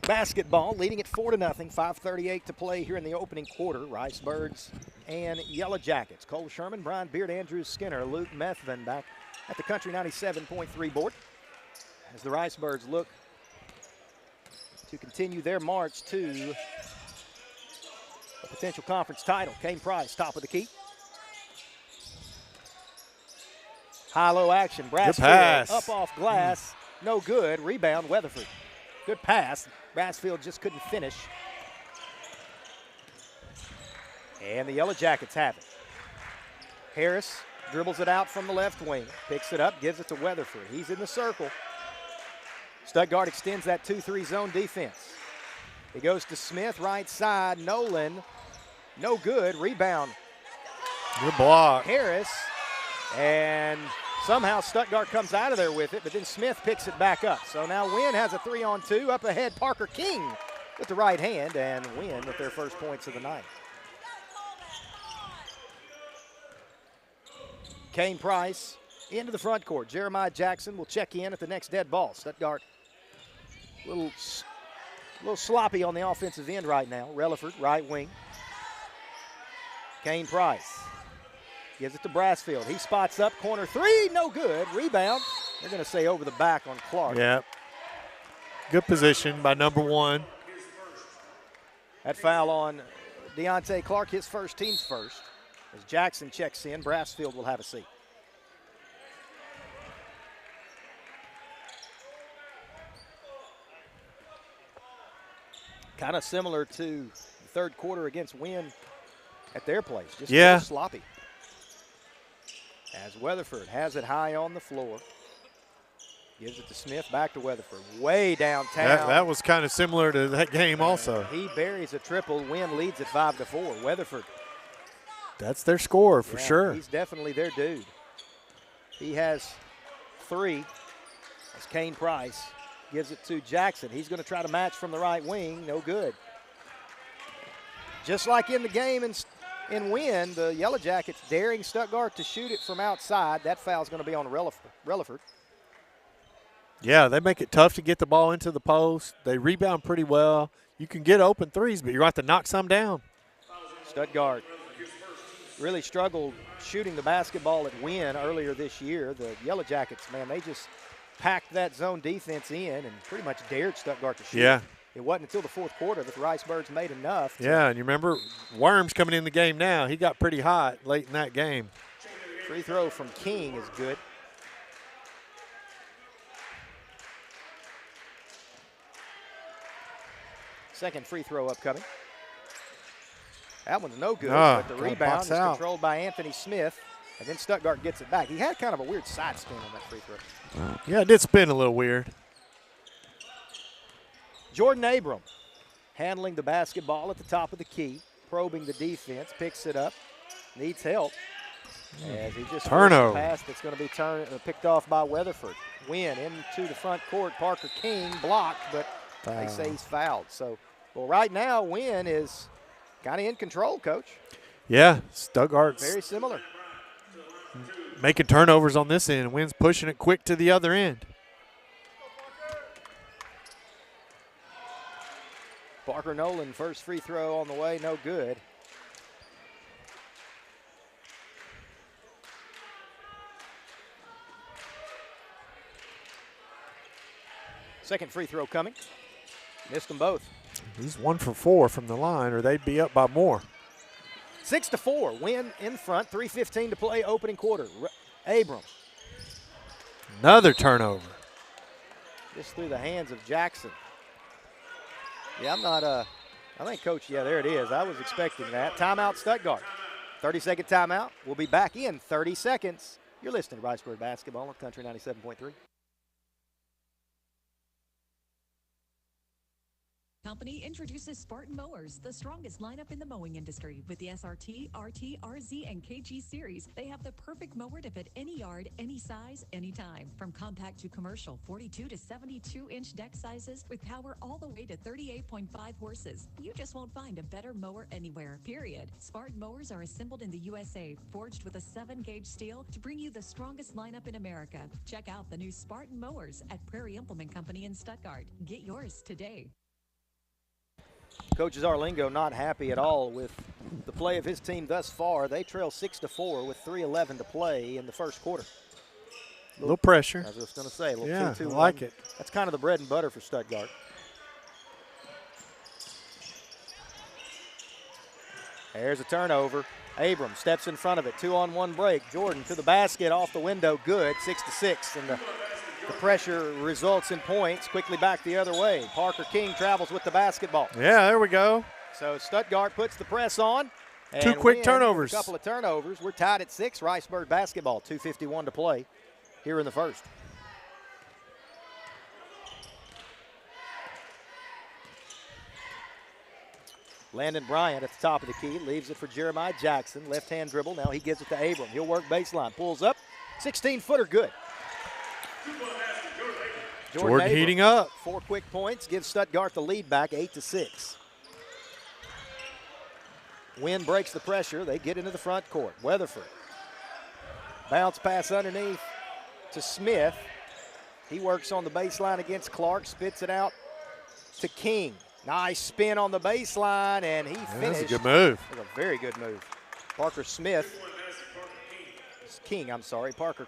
basketball leading at 4-0. 5:38 to play here in the opening quarter. Ricebirds and Yellow Jackets. Cole Sherman, Brian Beard, Andrew Skinner, Luke Methvin back at the Country 97.3 board as the Ricebirds look to continue their march to a potential conference title. Kane Price, top of the key. High-low action. Brassfield up off glass. No good. Rebound, Weatherford. Good pass. Brassfield just couldn't finish. And the Yellow Jackets have it. Harris dribbles it out from the left wing. Picks it up, gives it to Weatherford. He's in the circle. Stuttgart extends that 2-3 zone defense. It goes to Smith, right side. Nolan, no good. Rebound. Good block. Harris. And somehow Stuttgart comes out of there with it, but then Smith picks it back up. So now Wynne has a 3-on-2. Up ahead, Parker King with the right hand, and Wynne with their first points of the night. Kane Price into the front court. Jeremiah Jackson will check in at the next dead ball. Stuttgart a little sloppy on the offensive end right now. Relaford, right wing. Kane Price gives it to Brassfield. He spots up, corner three, no good. Rebound. They're going to say over the back on Clark. Yeah. Good position by number 1. That foul on Deontay Clark, his first, team's first. As Jackson checks in, Brassfield will have a seat. Kind of similar to the third quarter against Wynne at their place. Just a little sloppy. As Weatherford has it high on the floor. Gives it to Smith, back to Weatherford. Way downtown. That was kind of similar to that game also. He buries a triple. Wynne leads at 5-4. Weatherford. That's their score for sure. He's definitely their dude. He has 3 as Kane Price gives it to Jackson. He's going to try to match from the right wing. No good. Just like in the game in Wynne, the Yellow Jackets daring Stuttgart to shoot it from outside. That foul's going to be on Relaford. Yeah, they make it tough to get the ball into the post. They rebound pretty well. You can get open threes, but you're going to have to knock some down. Stuttgart really struggled shooting the basketball at Wynne earlier this year. The Yellow Jackets, man, they just packed that zone defense in and pretty much dared Stuttgart to shoot. Yeah. It wasn't until the fourth quarter that the Ricebirds made enough. Yeah, and you remember Worms coming in the game now. He got pretty hot late in that game. Free throw from King is good. Second free throw upcoming. That one's no good, but the rebound is controlled by Anthony Smith, and then Stuttgart gets it back. He had kind of a weird side spin on that free throw. Yeah, it did spin a little weird. Jordan Abram handling the basketball at the top of the key, probing the defense, picks it up, needs help. As he just turnover pass that's going to be picked off by Weatherford. Wynne into the front court. Parker King blocked, but they say he's fouled. So, well, right now Wynne is kind of in control, Coach. Yeah, Stuttgart's very similar. Making turnovers on this end. Wynne's pushing it quick to the other end. Parker Nolan, first free throw on the way, no good. Second free throw coming. Missed them both. He's 1 for 4 from the line, or they'd be up by more. 6-4. Wynne in front. 3:15 to play. Opening quarter. Abram. Another turnover. Just through the hands of Jackson. Yeah, I'm not. I think, Coach. Yeah, there it is. I was expecting that. Timeout, Stuttgart. 30-second timeout. We'll be back in 30 seconds. You're listening to Ricebird Basketball on Country 97.3. Company introduces Spartan Mowers, the strongest lineup in the mowing industry. With the SRT, RT, RZ, and KG series, they have the perfect mower to fit any yard, any size, anytime. From compact to commercial, 42 to 72-inch deck sizes with power all the way to 38.5 horses. You just won't find a better mower anywhere, period. Spartan Mowers are assembled in the USA, forged with a 7-gauge steel to bring you the strongest lineup in America. Check out the new Spartan Mowers at Prairie Implement Company in Stuttgart. Get yours today. Coach Zarlingo not happy at all with the play of his team thus far. They trail 6-4 with 3:11 to play in the first quarter. A little pressure. I was just going to say, a little yeah, 2-2. I like it. That's kind of the bread and butter for Stuttgart. There's a turnover. Abram steps in front of it. 2-on-1 break. Jordan to the basket, off the window, good. 6-6, and the pressure results in points. Quickly back the other way. Parker King travels with the basketball. Yeah, there we go. So Stuttgart puts the press on. Two quick turnovers. A couple of turnovers. We're tied at 6. Riceburg basketball, 2:51 to play here in the first. Landon Bryant at the top of the key, leaves it for Jeremiah Jackson. Left-hand dribble. Now he gives it to Abram. He'll work baseline. Pulls up. 16-footer, good. Jordan heating up. 4 quick points gives Stuttgart the lead back, 8-6. Wynne breaks the pressure. They get into the front court. Weatherford. Bounce pass underneath to Smith. He works on the baseline against Clark, spits it out to King. Nice spin on the baseline, and he finished. That's a good move. That's a very good move. Parker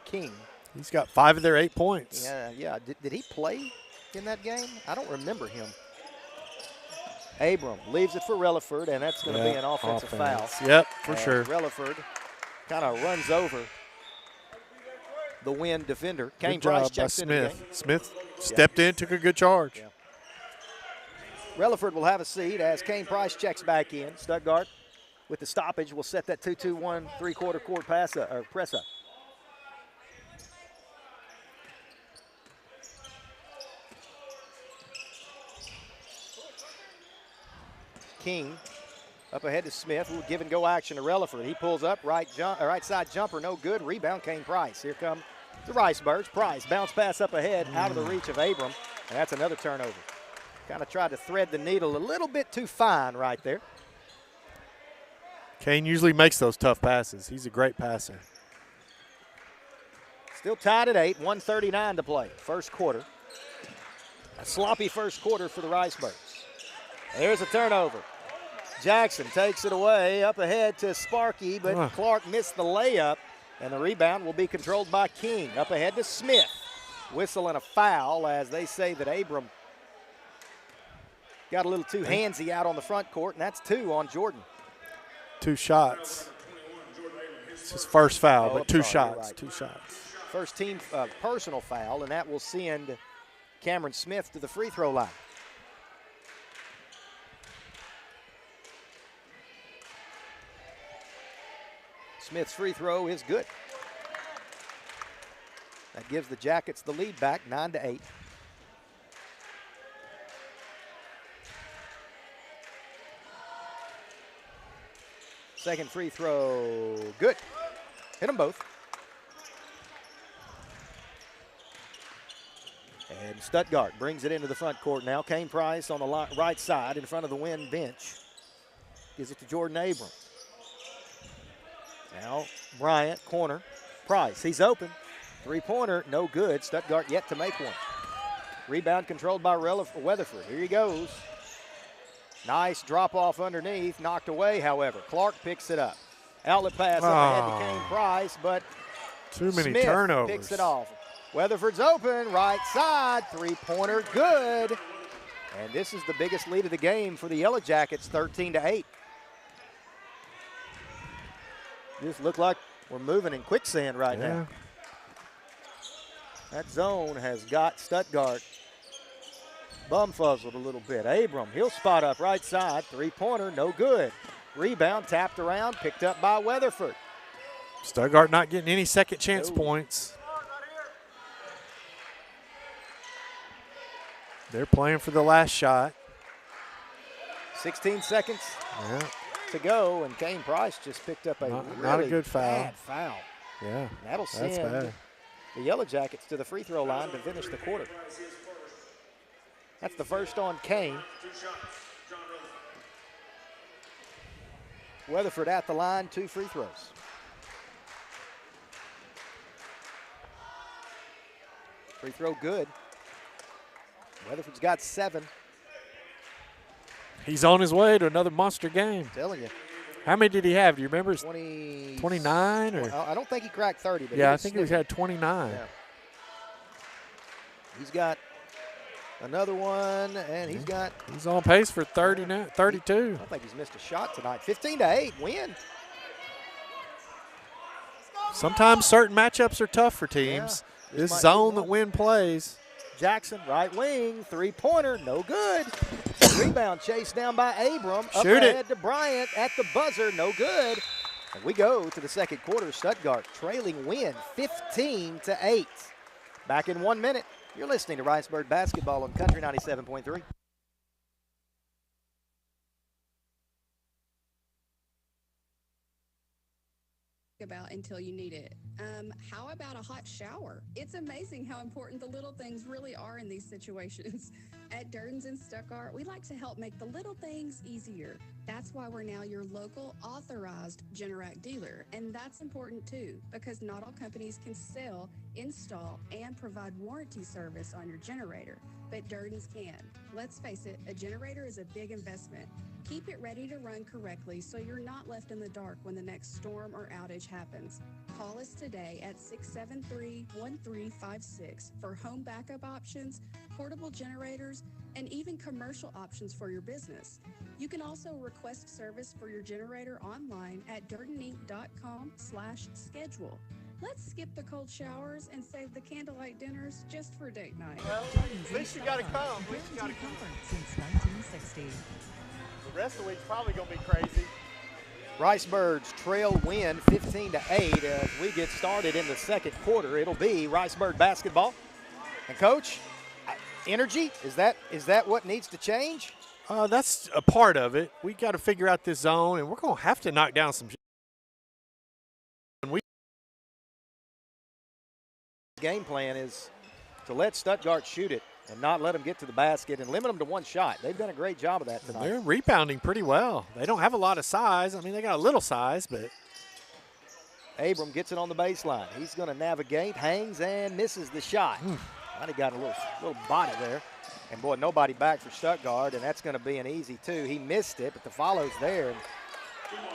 King. He's got 5 of their 8 points. Yeah. Did he play in that game? I don't remember him. Abram leaves it for Relaford, and that's going to be an offensive foul. Yep, for sure. Relaford kind of runs over the Wynne defender. Kane Price checks into the game. Smith stepped in, took a good charge. Yeah. Relaford will have a seat as Kane Price checks back in. Stuttgart, with the stoppage, will set that 2-2-1 3/4 court press up. King up ahead to Smith. Little give and go action to Relaford. He pulls up, right side jumper, no good. Rebound, Kane Price. Here come the Ricebirds. Price bounce pass up ahead, out of the reach of Abram, and that's another turnover. Kind of tried to thread the needle a little bit too fine right there. Kane usually makes those tough passes. He's a great passer. Still tied at 8, 1:39 to play. First quarter. A sloppy first quarter for the Ricebirds. There's a turnover. Jackson takes it away, up ahead to Sparky, but Clark missed the layup, and the rebound will be controlled by King. Up ahead to Smith. Whistle and a foul as they say that Abram got a little too handsy out on the front court, and that's 2 on Jordan. 2 shots. It's his first foul, but 2 shots. Right. 2 shots. First team personal foul, and that will send Cameron Smith to the free throw line. Smith's free throw is good. That gives the Jackets the lead back, 9-8. Second free throw, good. Hit them both. And Stuttgart brings it into the front court now. Kane Price on the right side in front of the Wynne bench. Gives it to Jordan Abram. Now Bryant, corner. Price, he's open. Three-pointer, no good. Stuttgart yet to make one. Rebound controlled by Weatherford. Here he goes. Nice drop-off underneath. Knocked away, however. Clark picks it up. Outlet pass up ahead to Kane Price, but too many Smith turnovers. Picks it off. Weatherford's open, right side. Three-pointer, good. And this is the biggest lead of the game for the Yellow Jackets, 13-8. Just look like we're moving in quicksand right now. That zone has got Stuttgart bum-fuzzled a little bit. Abram, he'll spot up right side. Three-pointer, no good. Rebound, tapped around, picked up by Weatherford. Stuttgart not getting any second chance points. They're playing for the last shot. 16 seconds to go, and Kane Price just picked up a not a good foul. Bad foul. Yeah, that'll send bad. the Yellow Jackets to the free throw line to finish the quarter. That's the first on Kane. Weatherford at the line, 2 free throws. Free throw good. Weatherford's got 7. He's on his way to another monster game. I'm telling you. How many did he have? Do you remember? 29? Or? I don't think he cracked 30. But yeah, I think he had 29. Yeah. He's got another one, and he's on pace for 30 now, 32. I don't think he's missed a shot tonight. 15-8, Wynne. Sometimes certain matchups are tough for teams. Yeah, this zone that Wynne plays. Jackson, right wing, 3-pointer, no good. Rebound chased down by Abram. Up Shoot ahead it. to Bryant at the buzzer, no good. And we go to the second quarter. Stuttgart trailing Wynne 15-8. Back in 1 minute. You're listening to Ricebird Basketball on Country 97.3. About until you need it. How about a hot shower? It's amazing how important the little things really are in these situations. At Durden's in Stuttgart, we like to help make the little things easier. That's why we're now your local authorized Generac dealer. And that's important too, because not all companies can sell, install, and provide warranty service on your generator, but Durden's can. Let's face it, a generator is a big investment. Keep it ready to run correctly so you're not left in the dark when the next storm or outage happens. Call us today at 673-1356 for home backup options, portable generators, and even commercial options for your business. You can also request service for your generator online at durdeninc.com/schedule. Let's skip the cold showers and save the candlelight dinners just for date night. Well, at least you got to come. At least you got to come. Since 1960. The rest of the week's probably going to be crazy. Ricebirds trail Wynne 15-8 as we get started in the second quarter. It'll be Ricebird basketball. And Coach, energy, is that what needs to change? That's a part of it. We got to figure out this zone, and we're going to have to knock down some. Game plan is to let Stuttgart shoot it and not let them get to the basket and limit them to one shot. They've done a great job of that tonight. They're rebounding pretty well. They don't have a lot of size. I mean, they got a little size, but. Abram gets it on the baseline. He's going to navigate, hangs, and misses the shot. Might have got a little body there. And, boy, nobody back for Stuttgart, and that's going to be an easy 2. He missed it, but the follow's there.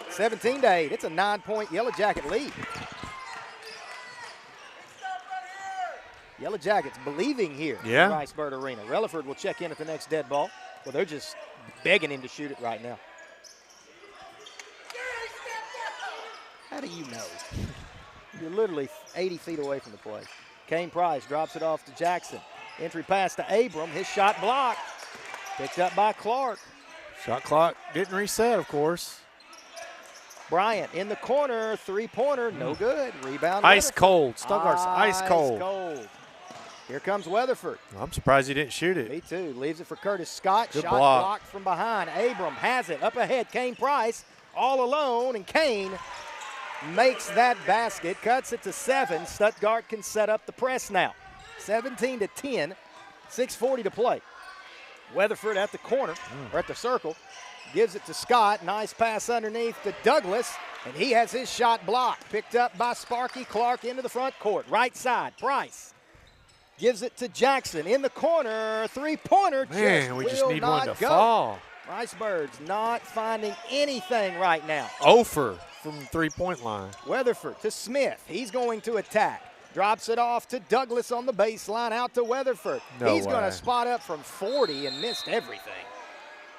17-8. It's a 9-point Yellow Jacket lead. Yellow Jackets believing here in Ricebird Arena. Relaford will check in at the next dead ball. Well, they're just begging him to shoot it right now. How do you know? You're literally 80 feet away from the play. Kane Price drops it off to Jackson. Entry pass to Abram. His shot blocked. Picked up by Clark. Shot clock didn't reset, of course. Bryant in the corner. 3-pointer. No good. Rebound. Ice cold. Stuttgart's ice cold. Here comes Weatherford. I'm surprised he didn't shoot it. Me too. Leaves it for Curtis Scott. Good Shot block. blocked from behind. Abram has it. Up ahead, Kane Price. All alone, and Kane makes that basket. Cuts it to 7. Stuttgart can set up the press now. 17-10. 6:40 to play. Weatherford at the corner, or at the circle. Gives it to Scott. Nice pass underneath to Douglas. And he has his shot blocked. Picked up by Sparky Clark into the front court. Right side, Price. Gives it to Jackson in the corner. 3-pointer. Man, we just need one to fall. Ricebirds not finding anything right now. Ofer from the 3-point line. Weatherford to Smith. He's going to attack. Drops it off to Douglas on the baseline. Out to Weatherford. He's going to spot up from 40 and missed everything.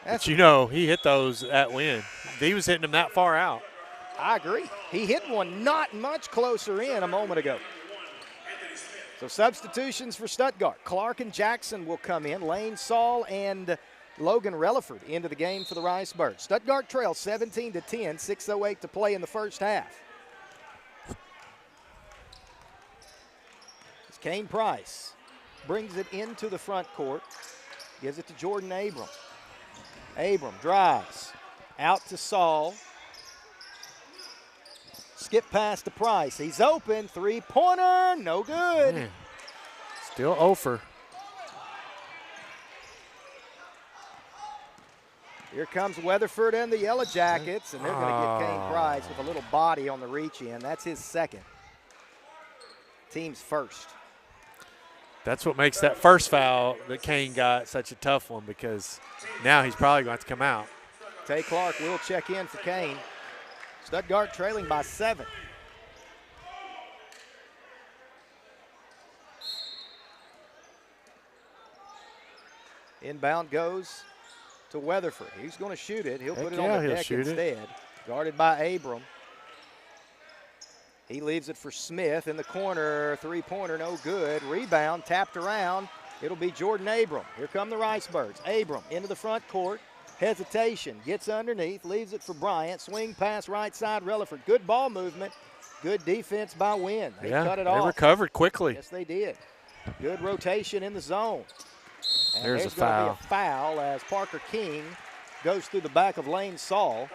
But you know, he hit those at Wynne. He was hitting them that far out. I agree. He hit one not much closer in a moment ago. So substitutions for Stuttgart. Clark and Jackson will come in. Lane Saul and Logan Relaford into the game for the Ricebirds. Stuttgart trails 17-10, 6:08 to play in the first half. As Kane Price brings it into the front court. Gives it to Jordan Abram. Abram drives. Out to Saul. Skip past to Price. He's open. Three-pointer. No good. Man. Still over. Here comes Weatherford and the Yellow Jackets, and they're going to get Kane Price with a little body on the reach in. That's his second. Team's first. That's what makes that first foul that Kane got such a tough one, because now he's probably going to come out. Tay Clark will check in for Kane. Stuttgart trailing by 7. Inbound goes to Weatherford. He's going to shoot it. He'll put it on the deck instead. Guarded by Abram. He leaves it for Smith in the corner. Three-pointer, no good. Rebound, tapped around. It'll be Jordan Abram. Here come the Ricebirds. Abram into the front court. Hesitation, gets underneath, leaves it for Bryant. Swing pass right side, Relaford. Good ball movement. Good defense by Wynne. They cut it off. They recovered quickly. Yes, they did. Good rotation in the zone. And there's a going foul. to be a foul as Parker King goes through the back of Lane Saul.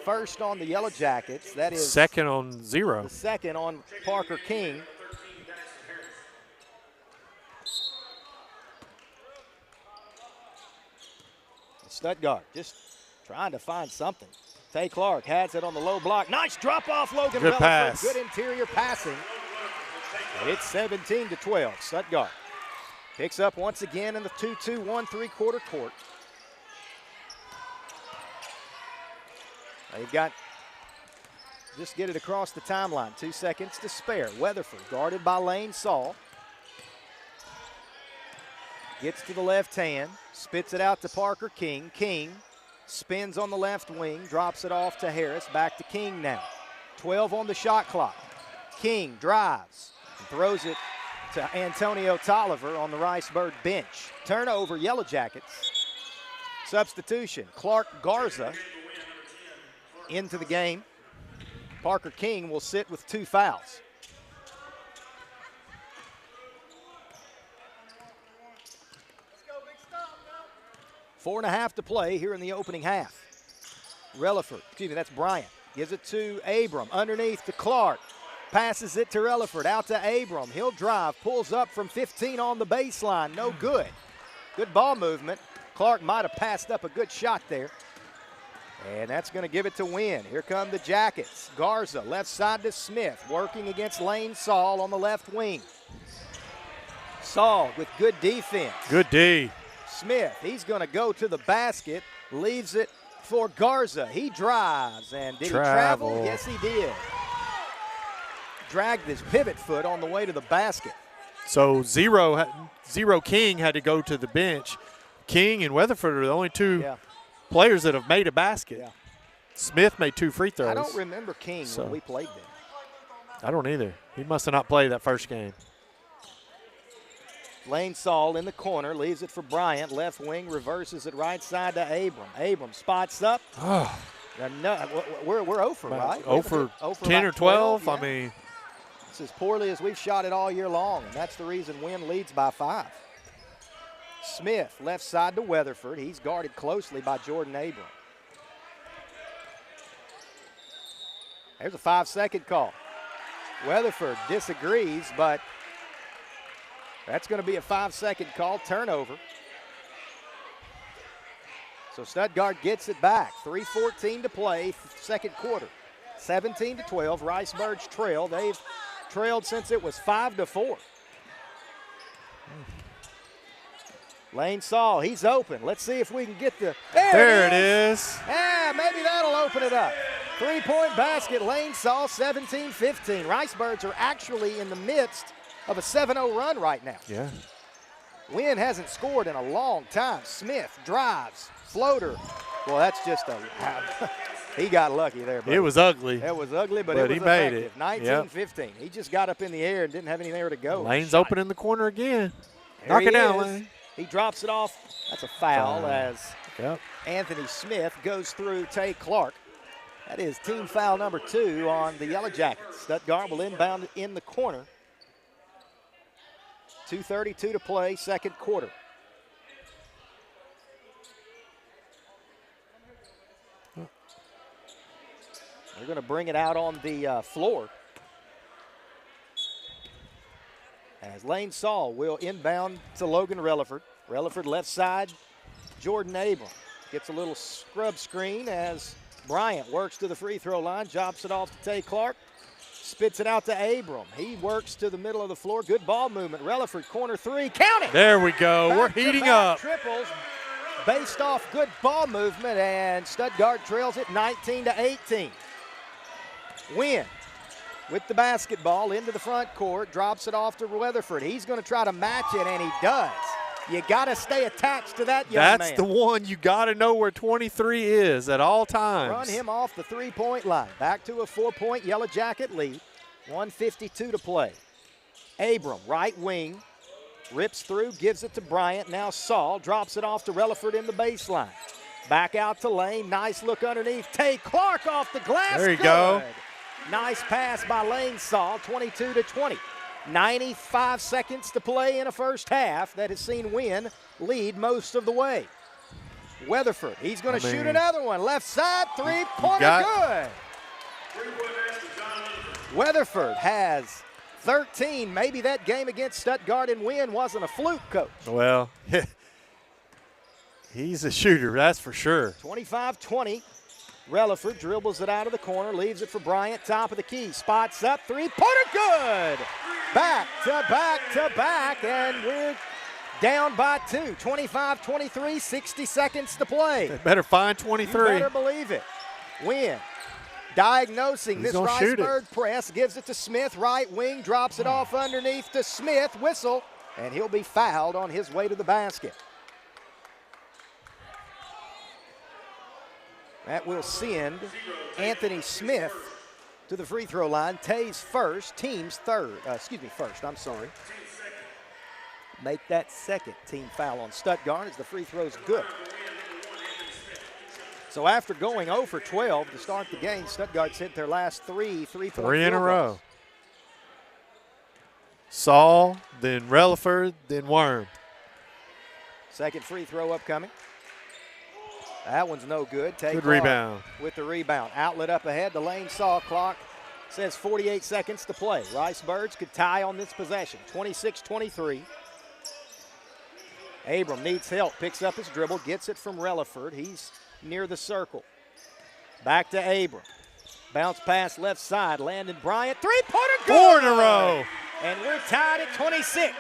First on the Yellow Jackets. That is second on 0. The second on Parker King. Stuttgart just trying to find something. Tay Clark has it on the low block. Nice drop off, Logan. Good pass. Good interior passing. And it's 17-12. Stuttgart picks up once again in the 2-2-1 3/4 court. They've got, just get it across the timeline. 2 seconds to spare. Weatherford guarded by Lane Saul. Gets to the left hand, spits it out to Parker King. King spins on the left wing, drops it off to Harris. Back to King now. 12 on the shot clock. King drives and throws it to Antonio Tolliver on the Ricebird bench. Turnover, Yellow Jackets. Substitution, Clark Garza into the game. Parker King will sit with 2 fouls. Four and a half to play here in the opening half. That's Bryant. Gives it to Abram. Underneath to Clark. Passes it to Relaford. Out to Abram. He'll drive. Pulls up from 15 on the baseline. No good. Good ball movement. Clark might have passed up a good shot there. And that's going to give it to Wynne. Here come the Jackets. Garza, left side to Smith. Working against Lane Saul on the left wing. Saul with good defense. Good D. Smith, he's going to go to the basket, leaves it for Garza. He drives, and did he travel? Yes, he did. Dragged his pivot foot on the way to the basket. So Zero King had to go to the bench. King and Weatherford are the only 2 players that have made a basket. Yeah. Smith made 2 free throws. I don't remember King when we played them. I don't either. He must have not played that first game. Lane Saul in the corner, leaves it for Bryant. Left wing, reverses it right side to Abram. Abram spots up. We're 0 for, right? 0 for 10 or 12. Yeah. I mean, it's as poorly as we've shot it all year long, and that's the reason Wynne leads by 5. Smith, left side to Weatherford. He's guarded closely by Jordan Abram. There's a 5-second call. Weatherford disagrees, but that's going to be a 5-second call, turnover. So Stuttgart gets it back. 3:14 to play, second quarter. 17-12, Ricebirds trail. They've trailed since it was 5-4. Lane Saul, he's open. Let's see if we can get the, there it is. Yeah, maybe that'll open it up. 3-point basket, Lane Saul, 17-15. Ricebirds are actually in the midst of a 7-0 run right now. Yeah. Wynne hasn't scored in a long time. Smith drives, floater. Well, that's just he got lucky there. Buddy. It was ugly. It was ugly, but it was he made effective. it. 19-15. He just got up in the air and didn't have anywhere to go. Lane's open in the corner again. There Knock it down, is. Lane. He drops it off. That's a foul as Yep. Anthony Smith goes through Tay Clark. That is team foul number 2 on the Yellow Jackets. Stuttgart will inbound in the corner. 2:32 to play, second quarter. They're going to bring it out on the floor. As Lane Saul will inbound to Logan Relaford. Relaford left side, Jordan Abram gets a little scrub screen as Bryant works to the free throw line, drops it off to Tay Clark, spits it out to Abram. He works to the middle of the floor. Good ball movement. Relaford, corner three, count it! There we go. We're heating up. Triples based off good ball movement, and Stuttgart trails it 19-18. Wynne with the basketball into the front court, drops it off to Weatherford. He's going to try to match it, and he does. You got to stay attached to that young man. That's the one. You got to know where 23 is at all times. Run him off the three-point line. Back to a 4-point Yellow Jacket lead. 1:52 to play. Abram, right wing, rips through, gives it to Bryant. Now Saul drops it off to Relaford in the baseline. Back out to Lane. Nice look underneath. Tay Clark off the glass. There you go. Nice pass by Lane Saul, 22-20. 95 seconds to play in a first half that has seen Wynne lead most of the way. Weatherford, he's going to shoot another one. Left side, three-pointer good. Weatherford has 13. Maybe that game against Stuttgart and Wynne wasn't a fluke, Coach. Well, he's a shooter, that's for sure. 25-20. Relaford dribbles it out of the corner, leaves it for Bryant, top of the key. Spots up, three-pointer good. Back to back to back, and we're down by 2. 25-23, 60 seconds to play. They better find 23. You better believe it. Wynne diagnosing this Riceburg press, gives it to Smith, right wing, drops it off underneath to Smith, whistle, and he'll be fouled on his way to the basket. That will send Anthony Smith to the free throw line. Tay's first, team's first, I'm sorry. Make that second team foul on Stuttgart as the free throw's good. So after going 0 for 12 to start the game, Stuttgart's hit their last three in a row. Saul, then Relaford, then Worm. Second free throw upcoming. That one's no good. Good rebound. With the rebound. Outlet up ahead. The Lane Saw clock says 48 seconds to play. Ricebirds could tie on this possession. 26-23. Abram needs help. Picks up his dribble. Gets it from Relaford. He's near the circle. Back to Abram. Bounce pass left side. Landon Bryant. Three-pointer good. 4 in a row. And we're tied at 26.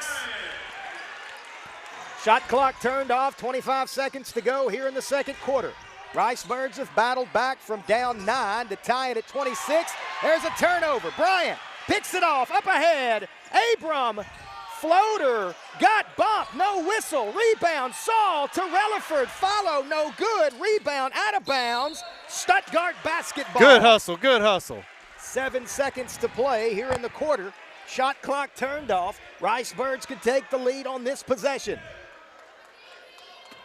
Shot clock turned off, 25 seconds to go here in the second quarter. Ricebirds have battled back from down 9 to tie it at 26. There's a turnover. Bryant picks it off, up ahead. Abram, floater, got bumped, no whistle. Rebound, Saul to Relaford, follow, no good. Rebound, out of bounds. Stuttgart basketball. Good hustle, good hustle. 7 seconds to play here in the quarter. Shot clock turned off. Ricebirds could take the lead on this possession.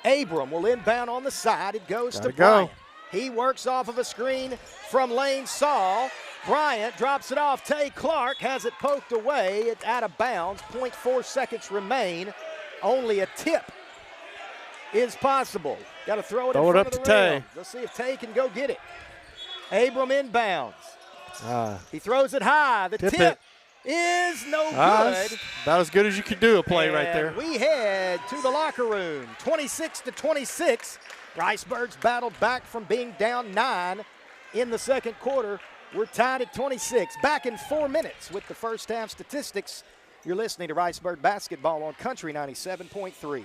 Abram will inbound on the side. It goes to Bryant. He works off of a screen from Lane Saul. Bryant drops it off. Tay Clark has it poked away. It's out of bounds. 0.4 seconds remain. Only a tip is possible. Got to throw it in front of the rim. Let's see if Tay can go get it. Abram inbounds. He throws it high. The tip is no good. About as good as you could do a play right there. We head to the locker room. 26-26. Ricebirds battled back from being down 9 in the second quarter. We're tied at 26. Back in 4 minutes with the first half statistics. You're listening to Ricebird Basketball on Country 97.3.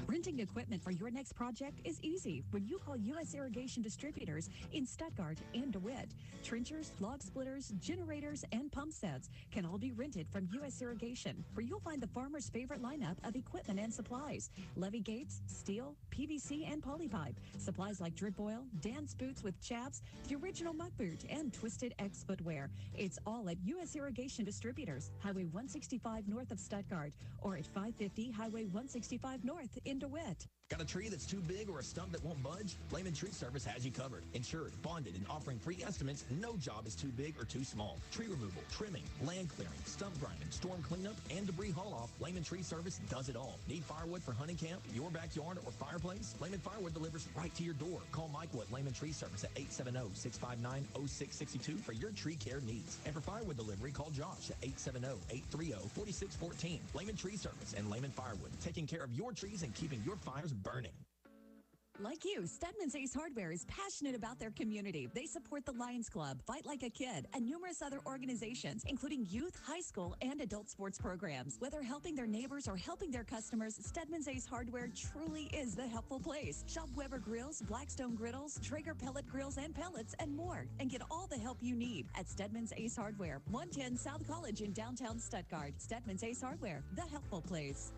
Renting equipment for your next project is easy when you call U.S. Irrigation Distributors in Stuttgart and DeWitt. Trenchers, log splitters, generators, and pump sets can all be rented from U.S. Irrigation, where you'll find the farmer's favorite lineup of equipment and supplies. Levee gates, steel, PVC, and polypipe. Supplies like drip oil, dance boots with chaps, the original muck boot, and Twisted X footwear. It's all at U.S. Irrigation Distributors, Highway 165 north of Stuttgart, or at 550 Highway 165 north in DeWitt. Got a tree that's too big or a stump that won't budge? Lehman Tree Service has you covered. Insured, bonded, and offering free estimates. No job is too big or too small. Tree removal, trimming, land clearing, stump grinding, storm cleanup, and debris haul-off. Lehman Tree Service does it all. Need firewood for hunting camp, your backyard, or fireplace? Lehman Firewood delivers right to your door. Call Michael at Lehman Tree Service at 870-659-0662 for your tree care needs. And for firewood delivery, call Josh at 870-830-4614. Lehman Tree Service and Lehman Firewood, taking care of your trees and keeping your fires burning. Like you, Stedman's Ace Hardware is passionate about their community. They support the Lions Club, Fight Like a Kid, and numerous other organizations, including youth, high school, and adult sports programs. Whether helping their neighbors or helping their customers, Stedman's Ace Hardware truly is the helpful place. Shop Weber Grills, Blackstone Griddles, Traeger Pellet Grills and Pellets, and more, and get all the help you need at Stedman's Ace Hardware, 110 South College in downtown Stuttgart. Stedman's Ace Hardware, the helpful place.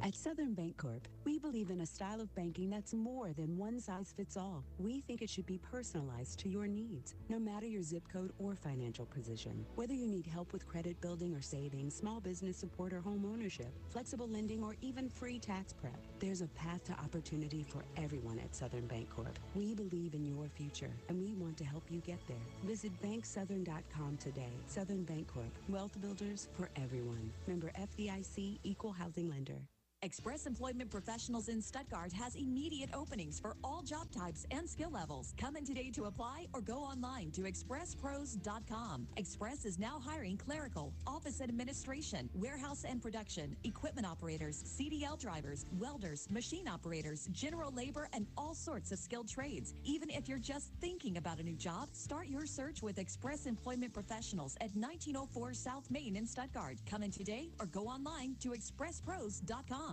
At Southern Bancorp, we believe in a style of banking that's more than one size fits all. We think it should be personalized to your needs, no matter your zip code or financial position. Whether you need help with credit building or saving, small business support or home ownership, flexible lending, or even free tax prep, there's a path to opportunity for everyone at Southern Bancorp. We believe in your future, and we want to help you get there. Visit banksouthern.com today. Southern Bancorp, wealth builders for everyone. Member FDIC, Equal Housing Lender. Express Employment Professionals in Stuttgart has immediate openings for all job types and skill levels. Come in today to apply or go online to expresspros.com. Express is now hiring clerical, office administration, warehouse and production, equipment operators, CDL drivers, welders, machine operators, general labor, and all sorts of skilled trades. Even if you're just thinking about a new job, start your search with Express Employment Professionals at 1904 South Main in Stuttgart. Come in today or go online to expresspros.com.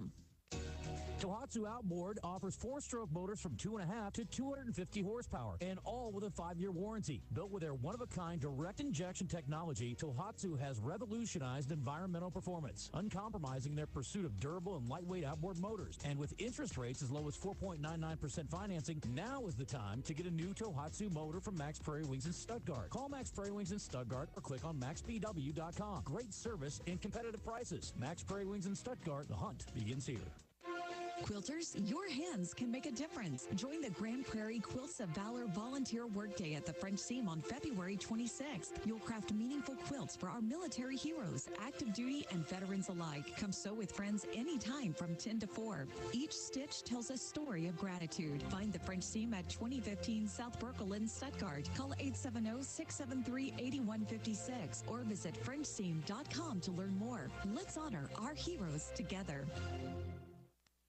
Tohatsu Outboard offers 4-stroke motors from 2.5 to 250 horsepower, and all with a 5-year warranty. Built with their one-of-a-kind direct injection technology, Tohatsu has revolutionized environmental performance, uncompromising their pursuit of durable and lightweight outboard motors. And with interest rates as low as 4.99% financing, now is the time to get a new Tohatsu motor from Max Prairie Wings in Stuttgart. Call Max Prairie Wings in Stuttgart or click on maxbw.com. Great service and competitive prices. Max Prairie Wings in Stuttgart. The hunt begins here. Quilters, your hands can make a difference. Join the Grand Prairie Quilts of Valor Volunteer Workday at the French Seam on February 26th. You'll craft meaningful quilts for our military heroes, active duty and veterans alike. Come sew with friends anytime from 10 to 4. Each stitch tells a story of gratitude. Find the French Seam at 2015 South Burkle in Stuttgart. Call 870-673-8156 or visit FrenchSeam.com to learn more. Let's honor our heroes together.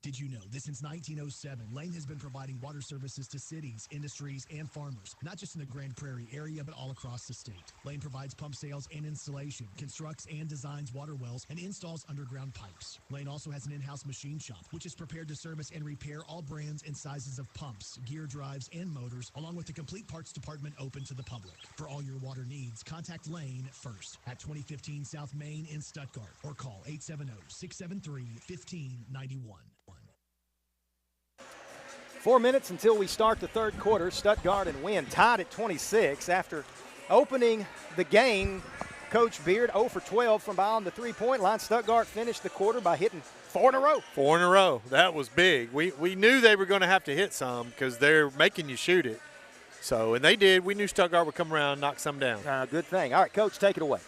Did you know that since 1907, Lane has been providing water services to cities, industries, and farmers, not just in the Grand Prairie area, but all across the state. Lane provides pump sales and installation, constructs and designs water wells, and installs underground pipes. Lane also has an in-house machine shop, which is prepared to service and repair all brands and sizes of pumps, gear drives, and motors, along with the complete parts department open to the public. For all your water needs, contact Lane first at 2015 South Main in Stuttgart, or call 870-673-1591. 4 minutes until we start the third quarter. Stuttgart and Wynne tied at 26 after opening the game. Coach Beard 0 for 12 from beyond the three-point line. Stuttgart finished the quarter by hitting 4 in a row. 4 in a row. That was big. We knew they were going to have to hit some because they're making you shoot it. So, and they did. We knew Stuttgart would come around and knock some down. Good thing. All right, Coach, take it away.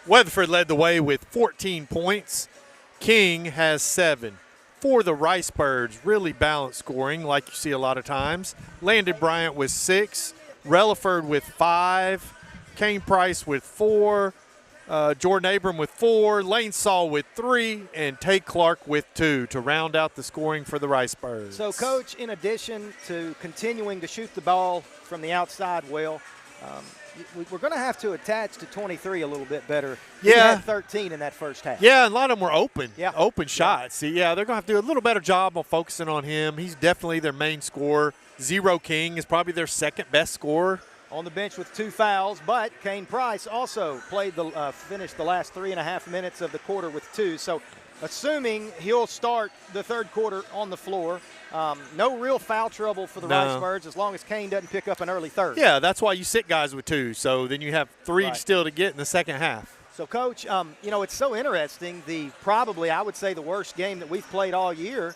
Weatherford led the way with 14 points. King has 7. For the Rice Birds, really balanced scoring like you see a lot of times. Landon Bryant with 6, Relaford with 5, Kane Price with 4, Jordan Abram with 4, Lane Saul with 3, and Tate Clark with 2 to round out the scoring for the Rice Birds. So, Coach, in addition to continuing to shoot the ball from the outside well, we're going to have to attach to 23 a little bit better. Yeah. He had 13 in that first half. Yeah, and a lot of them were open. Yeah. Open shots. See, they're going to have to do a little better job on focusing on him. He's definitely their main scorer. Zero King is probably their second best scorer. On the bench with 2 fouls, but Kane Price also finished the last 3.5 minutes of the quarter with 2. So, assuming he'll start the third quarter on the floor, no real foul trouble for the Rice Birds as long as Kane doesn't pick up an early third. Yeah, that's why you sit guys with 2. So then you have 3 still to get in the second half. So, Coach, you know, it's so interesting. Probably, I would say, the worst game that we've played all year,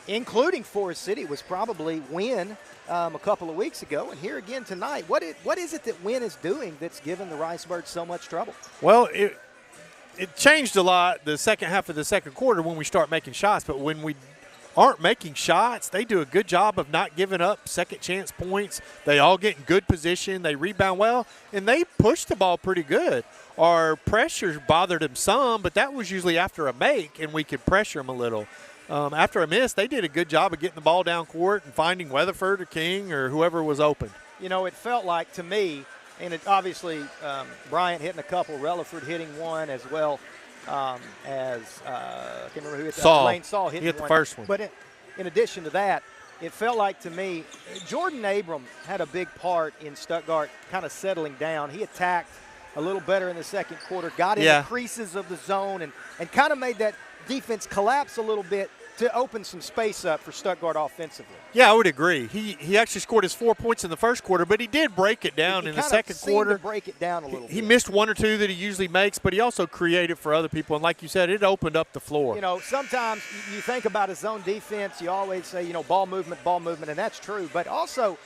including Forest City, was probably Wynne a couple of weeks ago. And here again tonight. What is it that Wynne is doing that's given the Ricebirds so much trouble? Well, it changed a lot the second half of the second quarter when we start making shots. But when we aren't making shots, they do a good job of not giving up second chance points. They all get in good position. They rebound well, and they push the ball pretty good. Our pressures bothered them some, but that was usually after a make, and we could pressure them a little. After a miss, they did a good job of getting the ball down court and finding Weatherford or King or whoever was open. You know, it felt like to me, and obviously Bryant hitting a couple, Relaford hitting one, as well as I can't remember who hit that. Saul. Lane Saul hitting He hit the one. first one. But in addition to that, it felt like to me, Jordan Abram had a big part in Stuttgart kind of settling down. He attacked a little better in the second quarter, got in the creases of the zone, and kind of made that defense collapse a little bit to open some space up for Stuttgart offensively. Yeah, I would agree. He actually scored his 4 points in the first quarter, but he did break it down in the second quarter. To break it down a little bit. He missed one or two that he usually makes, but he also created for other people. And like you said, it opened up the floor. You know, sometimes you think about a zone defense, you always say, you know, ball movement, and that's true. But also,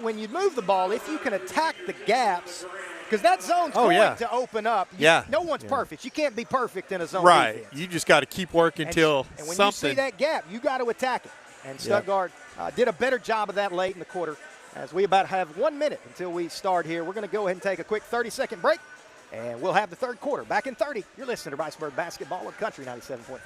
when you move the ball, if you can attack the gaps, because that zone's going to open up. No one's perfect. You can't be perfect in a zone defense. You just got to keep working until and when something. you see that gap, you got to attack it. And Stuttgart did a better job of that late in the quarter. As we about have 1 minute until we start here, we're going to go ahead and take a quick 30-second break, and we'll have the third quarter. Back in 30, you're listening to Ricebird Basketball with Country 97.3.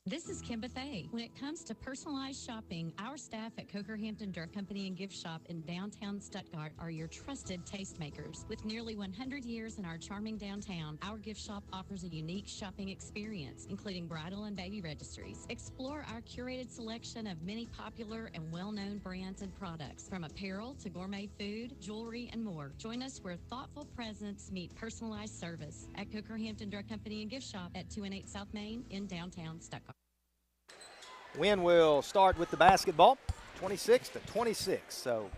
This is Kim Bethay. When it comes to personalized shopping, our staff at Coker Hampton Drug Company and Gift Shop in downtown Stuttgart are your trusted tastemakers. With nearly 100 years in our charming downtown, our gift shop offers a unique shopping experience, including bridal and baby registries. Explore our curated selection of many popular and well-known brands and products, from apparel to gourmet food, jewelry, and more. Join us where thoughtful presents meet personalized service at Coker Hampton Drug Company and Gift Shop at 218 South Main in downtown Stuttgart. Wynne will start with the basketball, 26-26. So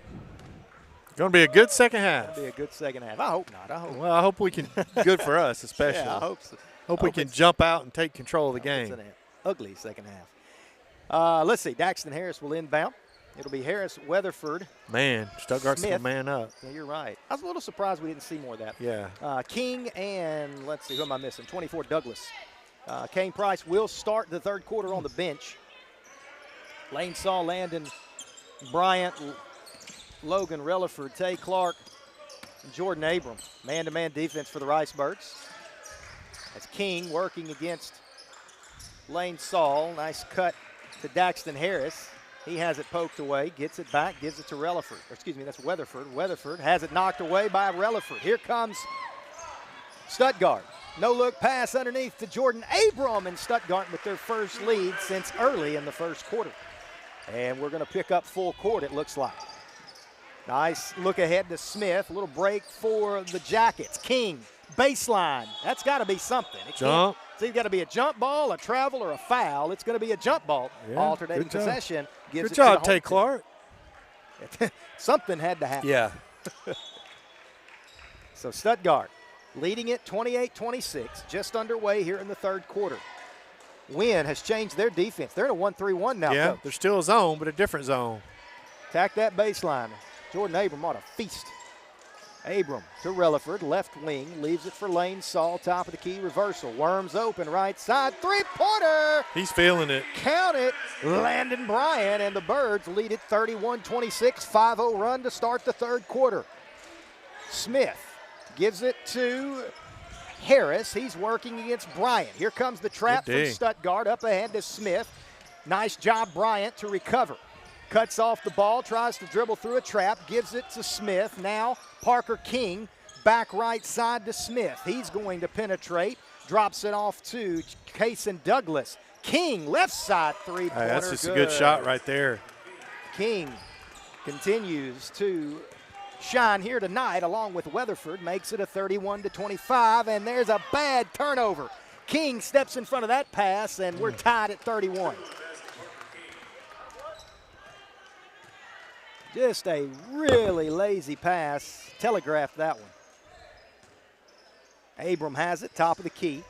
going to be a good second half. It'll be a good second half. I hope not. Well, I hope we can. Good for us, especially. Yeah, I hope so. Hope we can jump out and take control of the game. It's an ugly second half. Let's see. Daxton Harris will inbound. It'll be Harris, Weatherford. Man, Stuttgart's going to man up. Yeah, you're right. I was a little surprised we didn't see more of that. Yeah. King and, let's see, who am I missing? 24, Douglas. Kane Price will start the third quarter on the bench. Lane Saw, Landon Bryant, Logan Relaford, Tay Clark, and Jordan Abram. Man-to-man defense for the Ricebirds. That's King working against Lane Saul. Nice cut to Daxton Harris. He has it poked away, gets it back, gives it to Relaford. Or excuse me, that's Weatherford. Weatherford has it knocked away by Relaford. Here comes Stuttgart. No-look pass underneath to Jordan Abram, and Stuttgart with their first lead since early in the first quarter. And we're going to pick up full court, it looks like. Nice look ahead to Smith. A little break for the Jackets. King, baseline. That's got to be something. Jump. It's either got to be a jump ball, a travel, or a foul. It's going to be a jump ball. Alternating possession. Good job, Tay Clark. Something had to happen. Yeah. So Stuttgart leading it 28-26, just underway here in the third quarter. Wynne has changed their defense. They're in a 1-3-1 now. Yeah, Coach. they're still a zone, but a different zone. Attack that baseline. Jordan Abram ought to feast. Abram to Relaford, left wing, leaves it for Lane Saul, top of the key, reversal. Worms open, right side, three-pointer. He's feeling it. Count it. Landon Bryant, and the Birds lead it 31-26, 5-0 run to start the third quarter. Smith gives it to Harris. He's working against Bryant. Here comes the trap from Stuttgart. Up ahead to Smith. Nice job, Bryant, to recover. Cuts off the ball, tries to dribble through a trap, gives it to Smith. Now Parker King, back right side to Smith. He's going to penetrate, drops it off to Cason Douglas. King, left side three-pointer. Hey, that's just a good shot right there. King continues to shine here tonight along with Weatherford, makes it a 31-25, and there's a bad turnover. King steps in front of that pass, and we're tied at 31. Just a really lazy pass. Telegraphed that one. Abram has it, top of the key.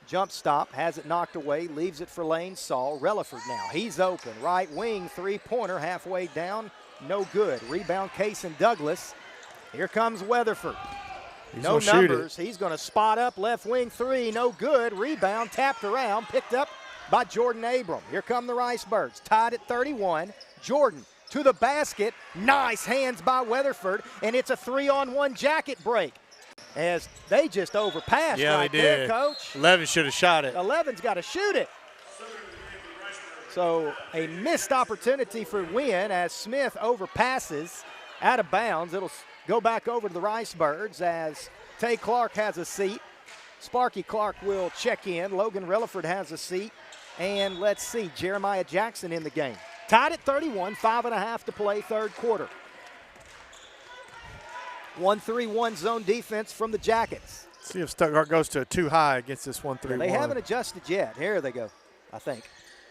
Jump stop, has it knocked away, leaves it for Lane Saul. Relaford now, he's open. Right wing, three-pointer, halfway down, no good. Rebound, Cason Douglas. Here comes Weatherford. No numbers. He's going to spot up, left wing three, no good. Rebound, tapped around, picked up by Jordan Abram. Here come the Ricebirds, tied at 31. Jordan to the basket. Nice hands by Weatherford, and it's a 3-on-1 jacket break. As they just overpassed right there, Coach. 11 should have shot it. 11's got to shoot it. So a missed opportunity for Wynne as Smith overpasses out of bounds. It'll go back over to the Ricebirds as Tay Clark has a seat. Sparky Clark will check in. Logan Relaford has a seat. And let's see, Jeremiah Jackson in the game. Tied at 31, 5.5 to play, third quarter. 1-3-1 zone defense from the Jackets. See if Stuttgart goes to a too high against this 1-3-1. Yeah, they haven't adjusted yet. Here they go, I think.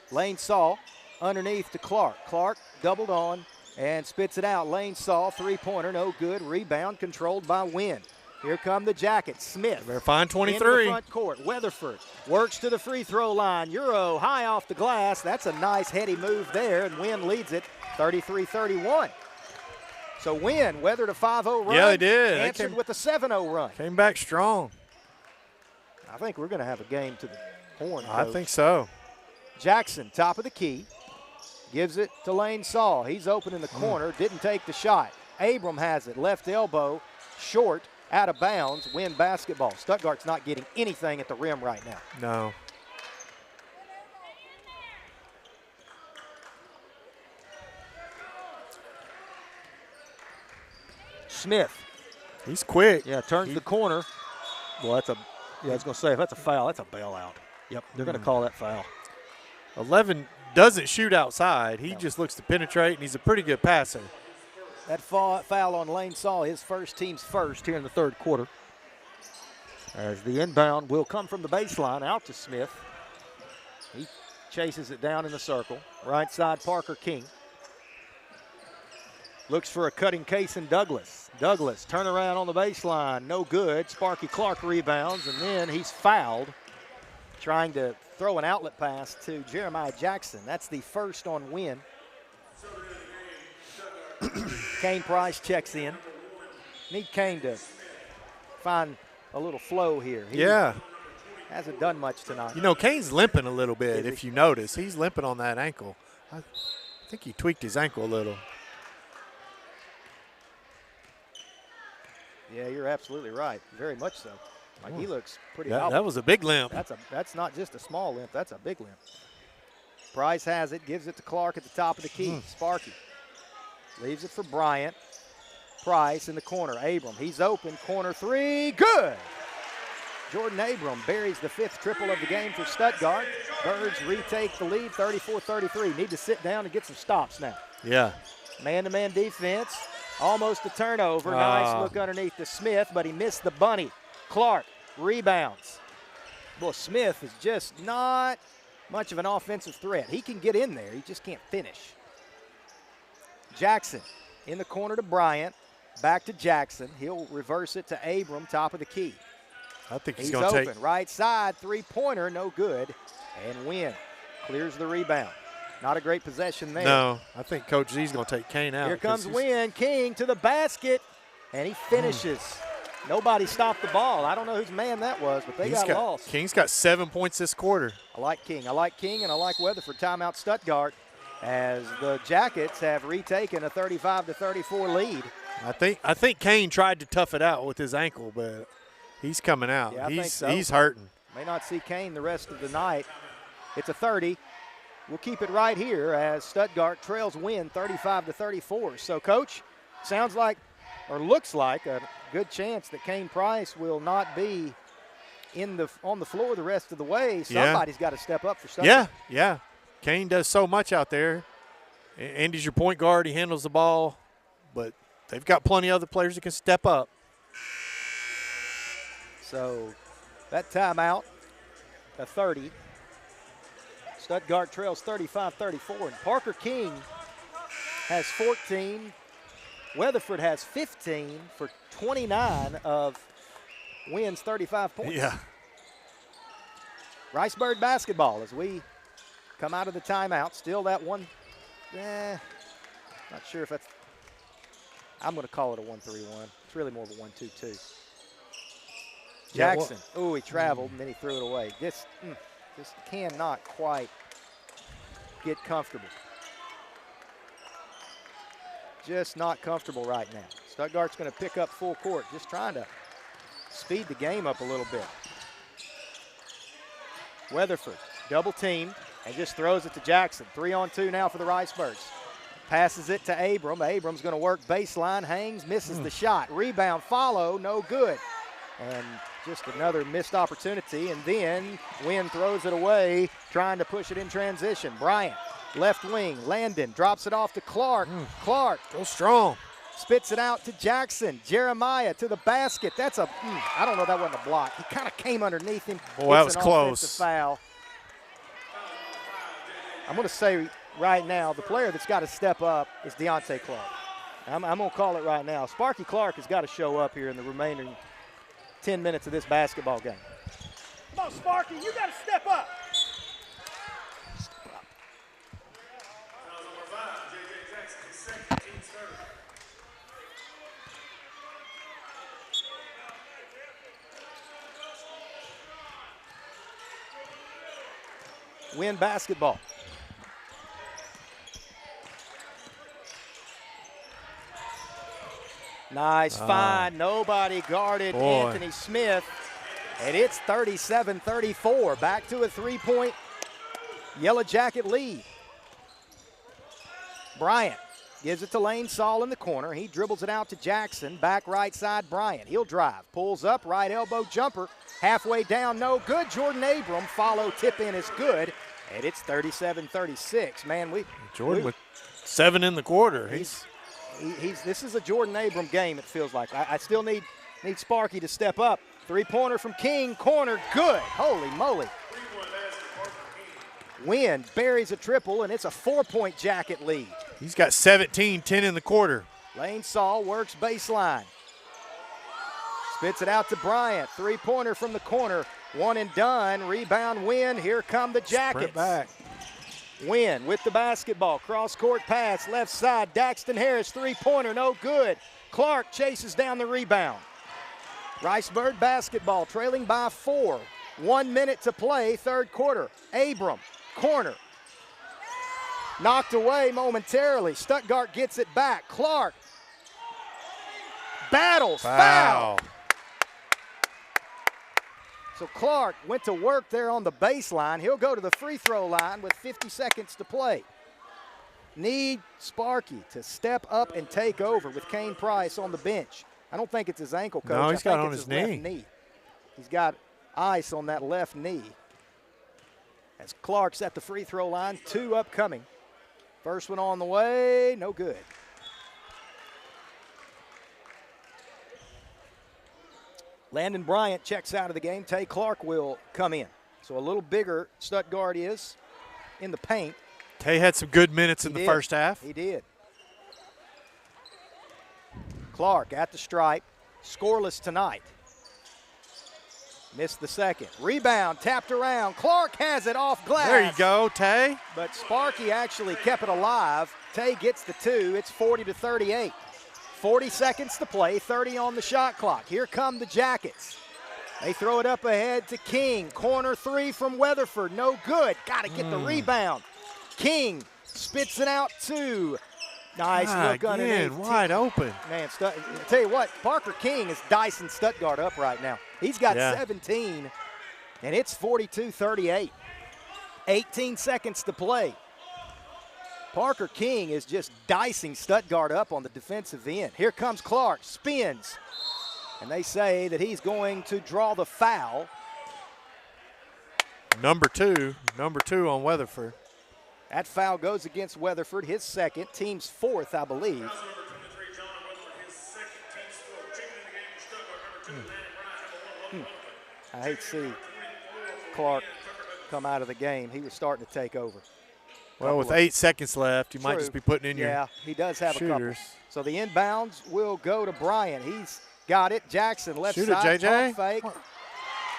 Lane Saul underneath to Clark. Clark doubled on and spits it out. Lane Saul, three-pointer, no good. Rebound controlled by Wynne. Here come the Jackets. Smith. They're fine 23. Into the front court. Weatherford works to the free throw line. Euro high off the glass. That's a nice heady move there, and Wynne leads it 33-31. So Wynne weathered a 5-0 run. Yeah, they did. Answered with a 7-0 run. Came back strong. I think we're going to have a game to the horn, Coach. I think so. Jackson, top of the key, gives it to Lane Saul. He's open in the corner, didn't take the shot. Abram has it, left elbow, short, out of bounds, Wynne basketball. Stuttgart's not getting anything at the rim right now. No. Smith. He's quick. Yeah, turns the corner. Well, that's a, I was going to say, if that's a foul, that's a bailout. Yep, they're going to call that foul. 11 doesn't shoot outside. He just looks to penetrate, and he's a pretty good passer. That foul on Lane Saul, his team's first here in the third quarter. As the inbound will come from the baseline out to Smith. He chases it down in the circle. Right side, Parker King. Looks for a cutting Cason Douglas. Douglas, turn around on the baseline, no good. Sparky Clark rebounds, and then he's fouled, trying to throw an outlet pass to Jeremiah Jackson. That's the first on Wynne. Kane Price checks in. Need Kane to find a little flow here. He hasn't done much tonight. You know, Kane's limping a little bit, if you notice. He's limping on that ankle. I think he tweaked his ankle a little. Yeah, you're absolutely right. Very much so. Like, he looks pretty That was a big limp. That's not just a small limp. That's a big limp. Price has it, gives it to Clark at the top of the key. Sparky leaves it for Bryant. Price in the corner. Abram, he's open. Corner three, good. Jordan Abram buries the fifth triple of the game for Stuttgart. Birds retake the lead, 34-33. Need to sit down and get some stops now. Yeah. Man-to-man defense. Almost a turnover. Nice look underneath to Smith, but he missed the bunny. Clark rebounds. Well, Smith is just not much of an offensive threat. He can get in there. He just can't finish. Jackson in the corner to Bryant. Back to Jackson. He'll reverse it to Abram, top of the key. I think he's going to take. Open. Right side, three-pointer, no good. And Wynne clears the rebound. Not a great possession there. No, I think Coach Z's going to take Kane out. Here comes Wynne. King to the basket, and he finishes. Nobody stopped the ball. I don't know whose man that was, but they got lost. King's got 7 points this quarter. I like King. I like King, and I like Weatherford. Timeout Stuttgart as the Jackets have retaken a 35-34 lead. I think Kane tried to tough it out with his ankle, but he's coming out. Yeah, I think so. He's hurting. May not see Kane the rest of the night. It's a 30. We'll keep it right here as Stuttgart trails Wynne 35-34. So, Coach, sounds like or looks like a good chance that Kane Price will not be on the floor the rest of the way. Somebody's got to step up for Stuttgart. Yeah. Kane does so much out there. Andy's your point guard. He handles the ball, but they've got plenty of other players that can step up. So that timeout, a 30. Stuttgart trails 35-34, and Parker King has 14. Weatherford has 15 for 29 of Wynne's 35 points. Yeah. Ricebird basketball as we come out of the timeout. Still that one. Not sure if that's. I'm going to call it a 1-3-1. It's really more of a 1-2-2. Jackson. Oh, he traveled and then he threw it away. Just cannot quite get comfortable. Just not comfortable right now. Stuttgart's going to pick up full court, just trying to speed the game up a little bit. Weatherford double teamed and just throws it to Jackson. 3-on-2 now for the Ricebirds. Passes it to Abram. Abram's going to work baseline, hangs, misses the shot. Rebound, follow, no good. And just another missed opportunity. And then Wynne throws it away, trying to push it in transition. Bryant, left wing. Landon drops it off to Clark. Clark. Go strong. Spits it out to Jackson. Jeremiah to the basket. That's a, I don't know, that wasn't a block. He kind of came underneath him. Boy, that was It's an close. offensive foul. I'm going to say right now, the player that's got to step up is Deontay Clark. I'm going to call it right now. Sparky Clark has got to show up here in the remaining 10 minutes of this basketball game. Come on, Sparky, you got to step up. Wynne basketball. Nice find. Nobody guarded Anthony Smith. And it's 37-34. Back to a three-point Yellow Jacket lead. Bryant gives it to Lane Saul in the corner. He dribbles it out to Jackson. Back right side, Bryant. He'll drive. Pulls up, right elbow jumper. Halfway down, no good. Jordan Abram, follow, tip in is good. And it's 37-36. Man, Jordan with 7 in the quarter. This is a Jordan Abram game, it feels like. I still need Sparky to step up. Three-pointer from King, corner, good. Holy moly. Wynne buries a triple, and it's a 4-point Jacket lead. He's got 17, 10 in the quarter. Lane Saul works baseline. Spits it out to Bryant. Three-pointer from the corner. One and done. Rebound Wynne. Here come the Jackets. Sprint back. Wynne with the basketball. Cross-court pass. Left side. Daxton Harris. Three-pointer. No good. Clark chases down the rebound. Ricebird basketball trailing by 4. 1 minute to play. Third quarter. Abram. Corner. Knocked away momentarily. Stuttgart gets it back. Clark. Battles. Foul. So Clark went to work there on the baseline. He'll go to the free throw line with 50 seconds to play. Need Sparky to step up and take over with Kane Price on the bench. I don't think it's his ankle, Coach. No, he's got it on his his left knee. He's got ice on that left knee. As Clark's at the free throw line, 2 upcoming. First one on the way, no good. Landon Bryant checks out of the game. Tay Clark will come in. So a little bigger Stuttgart is in the paint. Tay had some good minutes in the first half. He did. Clark at the stripe. Scoreless tonight. Missed the second. Rebound, tapped around. Clark has it off glass. There you go, Tay. But Sparky actually kept it alive. Tay gets the 2. It's 40-38. 40 seconds to play, 30 on the shot clock. Here come the Jackets. They throw it up ahead to King. Corner 3 from Weatherford, no good. Got to get the rebound. King spits it out 2. Nice look underneath. Wide open. Man, I tell you what, Parker King is dicing Stuttgart up right now. He's got 17, and it's 42-38. 18 seconds to play. Parker King is just dicing Stuttgart up on the defensive end. Here comes Clark, spins, and they say that he's going to draw the foul. Number two on Weatherford. That foul goes against Weatherford, his second, team's 4th, I believe. I hate to see Clark come out of the game. He was starting to take over. Well, with 8 seconds left, you might just be putting in your Yeah, he does have shooters. a couple. So the inbounds will go to Bryant. He's got it. Jackson left Shoot it, side. JJ. Fake.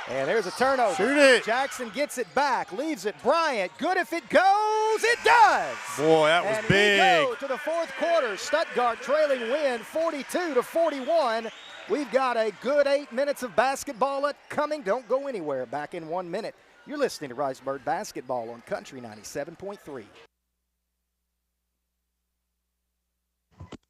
And there's a turnover. Shoot it. Jackson gets it back, leaves it. Bryant, good if it goes. It does. Boy, that was and big. We go to the fourth quarter. Stuttgart trailing Wynne 42-41. We've got a good 8 minutes of basketball coming. Don't go anywhere. Back in 1 minute. You're listening to Riceburg Basketball on Country 97.3.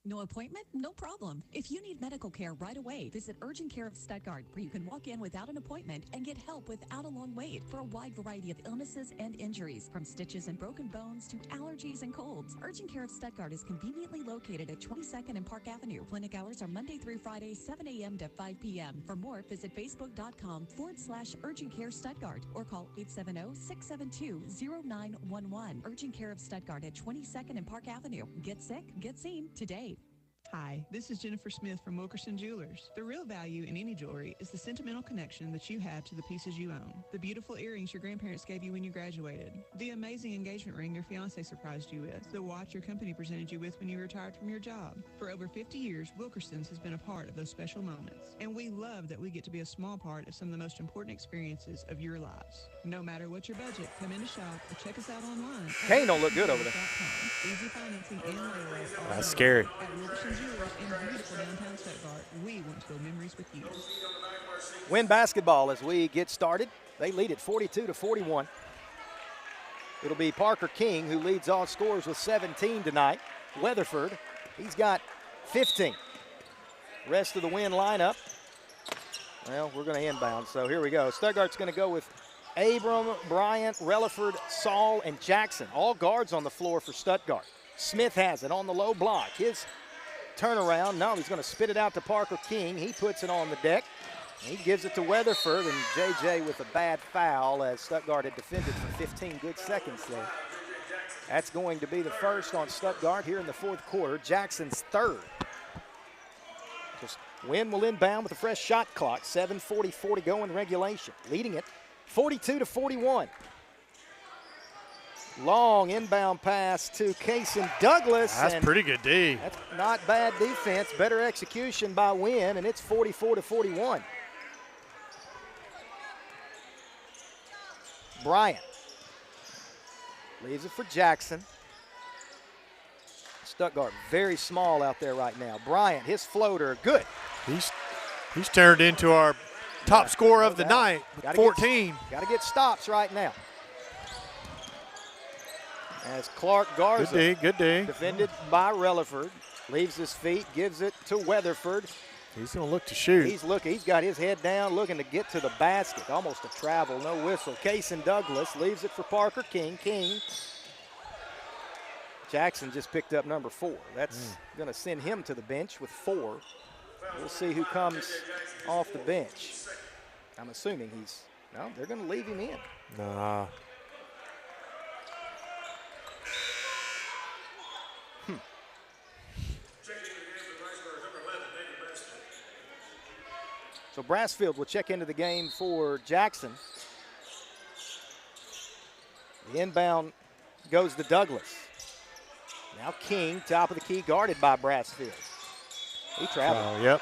No appointment? No problem. If you need medical care right away, visit Urgent Care of Stuttgart, where you can walk in without an appointment and get help without a long wait for a wide variety of illnesses and injuries, from stitches and broken bones to allergies and colds. Urgent Care of Stuttgart is conveniently located at 22nd and Park Avenue. Clinic hours are Monday through Friday, 7 a.m. to 5 p.m. For more, visit facebook.com/Urgent Care Stuttgart or call 870-672-0911. Urgent Care of Stuttgart at 22nd and Park Avenue. Get sick, get seen today. Hi, this is Jennifer Smith from Wilkerson Jewelers. The real value in any jewelry is the sentimental connection that you have to the pieces you own. The beautiful earrings your grandparents gave you when you graduated. The amazing engagement ring your fiancé surprised you with. The watch your company presented you with when you retired from your job. For over 50 years, Wilkerson's has been a part of those special moments. And we love that we get to be a small part of some of the most important experiences of your lives. No matter what your budget, come in to shop or check us out online. Kane don't look good over there. Easy financing and layaway. That's scary. At Wilkerson Jewelers in beautiful downtown Stuttgart, we want to build memories with you. Wynne basketball as we get started. They lead at 42-41. It'll be Parker King who leads all scorers with 17 tonight. Weatherford, he's got 15. Rest of the Wynne lineup, well, we're going to inbound, so here we go. Stuttgart's going to go with Abram, Bryant, Relaford, Saul, and Jackson. All guards on the floor for Stuttgart. Smith has it on the low block. His turnaround, no, he's going to spit it out to Parker King. He puts it on the deck. He gives it to Weatherford, and JJ with a bad foul as Stuttgart had defended for 15 good seconds there. That's going to be the first on Stuttgart here in the fourth quarter. Jackson's third. Just Wynne will inbound with a fresh shot clock. 7:44 to go in regulation. Leading it 42-41. Long inbound pass to Kason Douglas. That's pretty good D. That's not bad defense. Better execution by Wynne, and it's 44-41. Bryant leaves it for Jackson. Stuttgart very small out there right now. Bryant, his floater, good. He's turned into our top scorer of the night, 14. Got to get stops right now. As Clark Garza, good day. Defended by Relaford, leaves his feet, gives it to Weatherford. He's going to look to shoot. He's got his head down, looking to get to the basket. Almost a travel, no whistle. Kason Douglas leaves it for Parker King. Jackson just picked up number 4. That's going to send him to the bench with 4. We'll see who comes off the bench. I'm assuming they're going to leave him in. Nah. So Brassfield will check into the game for Jackson. The inbound goes to Douglas. Now King, top of the key, guarded by Brassfield. He travels.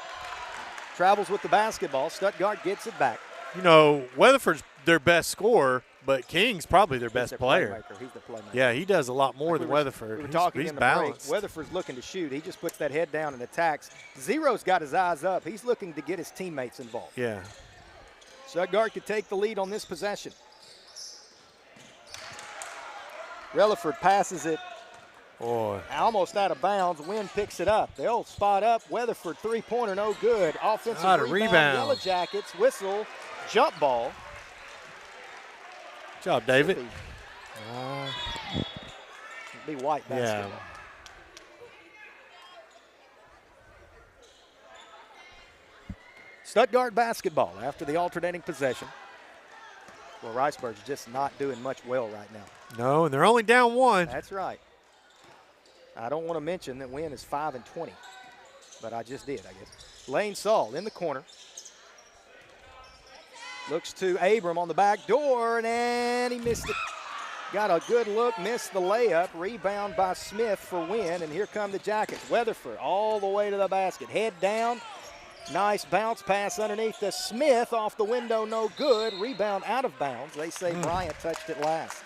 Travels with the basketball. Stuttgart gets it back. You know, Weatherford's their best scorer, but King's probably their best player. He's the playmaker. Yeah, he does a lot more than Weatherford. We were talking he's in the balanced. break. Weatherford's looking to shoot. He just puts that head down and attacks. Zero's got his eyes up. He's looking to get his teammates involved. Yeah. Stuttgart could take the lead on this possession. Relaford passes it. Boy. Almost out of bounds. Wynne picks it up. They'll spot up. Weatherford, three-pointer, no good. Offensive rebound. Yellow Jackets, whistle, jump ball. Good job, David. Be white basketball. Yeah. Stuttgart basketball after the alternating possession. Well, Riceburg's just not doing much well right now. No, and they're only down 1. That's right. I don't want to mention that Wynne is 5-20, but I just did, I guess. Lane Saul in the corner. Looks to Abram on the back door, and he missed it. got a good look, missed the layup. Rebound by Smith for Wynne, and here come the Jackets. Weatherford all the way to the basket. Head down. Nice bounce pass underneath to Smith. Off the window, no good. Rebound out of bounds. They say Bryant touched it last.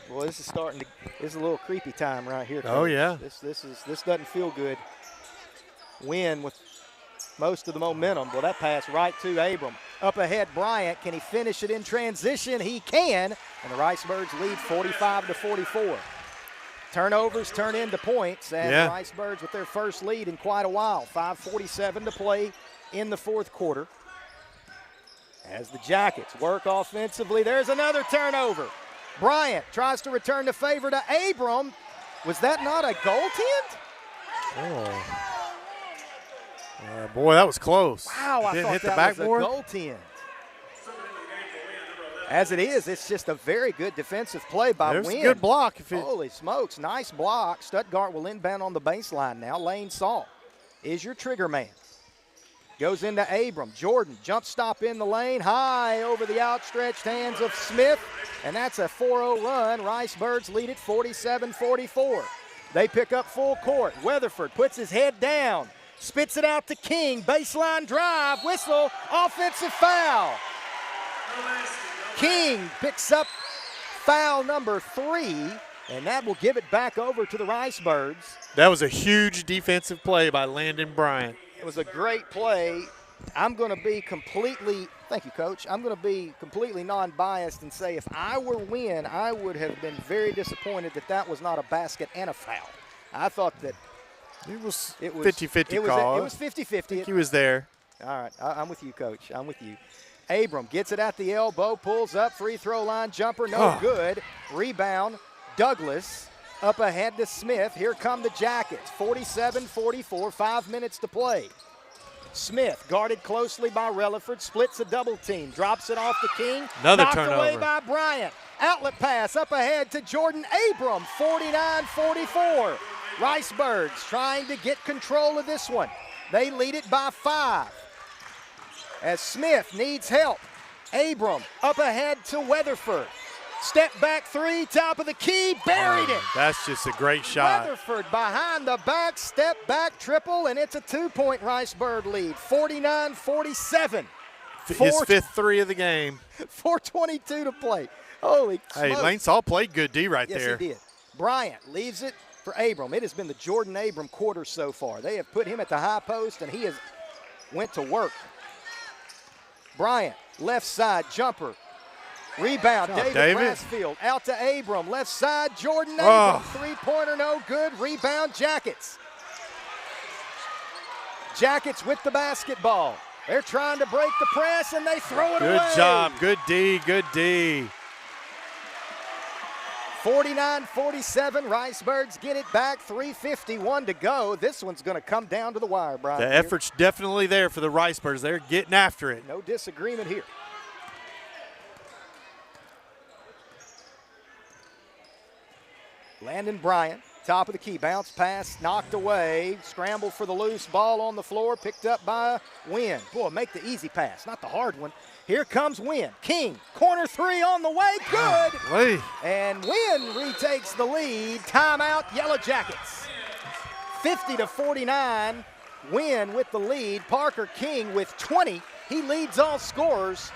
Well, this is this is a little creepy time right here, Coach. Oh, yeah. This doesn't feel good. Wynne with most of the momentum. Well, that pass right to Abram. Up ahead, Bryant. Can he finish it in transition? He can. And the Ricebirds lead 45-44. Turnovers turn into points, and the Ricebirds with their first lead in quite a while. 5:47 to play in the fourth quarter. As the Jackets work offensively, there's another turnover. Bryant tries to return the favor to Abram. Was that not a goaltend? Oh. Boy, that was close. Wow, I thought hit the that backboard. was a goaltend. As it is, it's just a very good defensive play by Wynne. There's a good block. Holy smokes, nice block. Stuttgart will inbound on the baseline now. Lane Saul is your trigger man. Goes into Abram. Jordan, jump stop in the lane, high over the outstretched hands of Smith, and that's a 4-0 run. Ricebirds lead it 47-44. They pick up full court. Weatherford puts his head down, spits it out to King. Baseline drive, whistle, offensive foul. King picks up foul number 3, and that will give it back over to the Ricebirds. That was a huge defensive play by Landon Bryant. It was a great play. I'm going to be completely, thank you, Coach. I'm going to be completely non-biased and say if I were Wynne, I would have been very disappointed that that was not a basket and a foul. I thought that it was 50-50 call. It was 50-50. I think he was there. All right, I'm with you, Coach. I'm with you. Abram gets it at the elbow, pulls up, free throw line jumper, no good. Rebound, Douglas. Up ahead to Smith. Here come the Jackets. 47-44, 5 minutes to play. Smith guarded closely by Relaford, splits a double team, drops it off to King. Another knocked turnover. Away by Bryant. Outlet pass up ahead to Jordan Abram. 49-44. Ricebirds trying to get control of this one. They lead it by 5. As Smith needs help. Abram up ahead to Weatherford. Step back 3, top of the key, buried it. That's just a great shot. Weatherford behind the back, step back triple, and it's a 2-point Ricebird lead, 49-47. His fifth 3 of the game. 4:22 to play. Holy smokes. Hey, Lane Saul played good D right there. Yes, he did. Bryant leaves it for Abram. It has been the Jordan Abram quarter so far. They have put him at the high post, and he has went to work. Bryant, left side jumper. Rebound, David Brassfield out to Abram. Left side, Jordan Abram. 3-pointer, no good. Rebound, Jackets. Jackets with the basketball. They're trying to break the press, and they throw it away. Good job. Good D. Good D. 49-47. Ricebirds get it back. 3:51 to go. This one's going to come down to the wire, Brian. The effort's definitely there for the Ricebirds. They're getting after it. No disagreement here. Landon Bryant, top of the key, bounce pass, knocked away, scramble for the loose ball on the floor, picked up by Wynne. Boy, make the easy pass, not the hard one. Here comes Wynne. King, corner 3 on the way, good. And Wynne retakes the lead. Timeout, Yellow Jackets. 50-49, Wynne with the lead. Parker King with 20. He leads all scorers.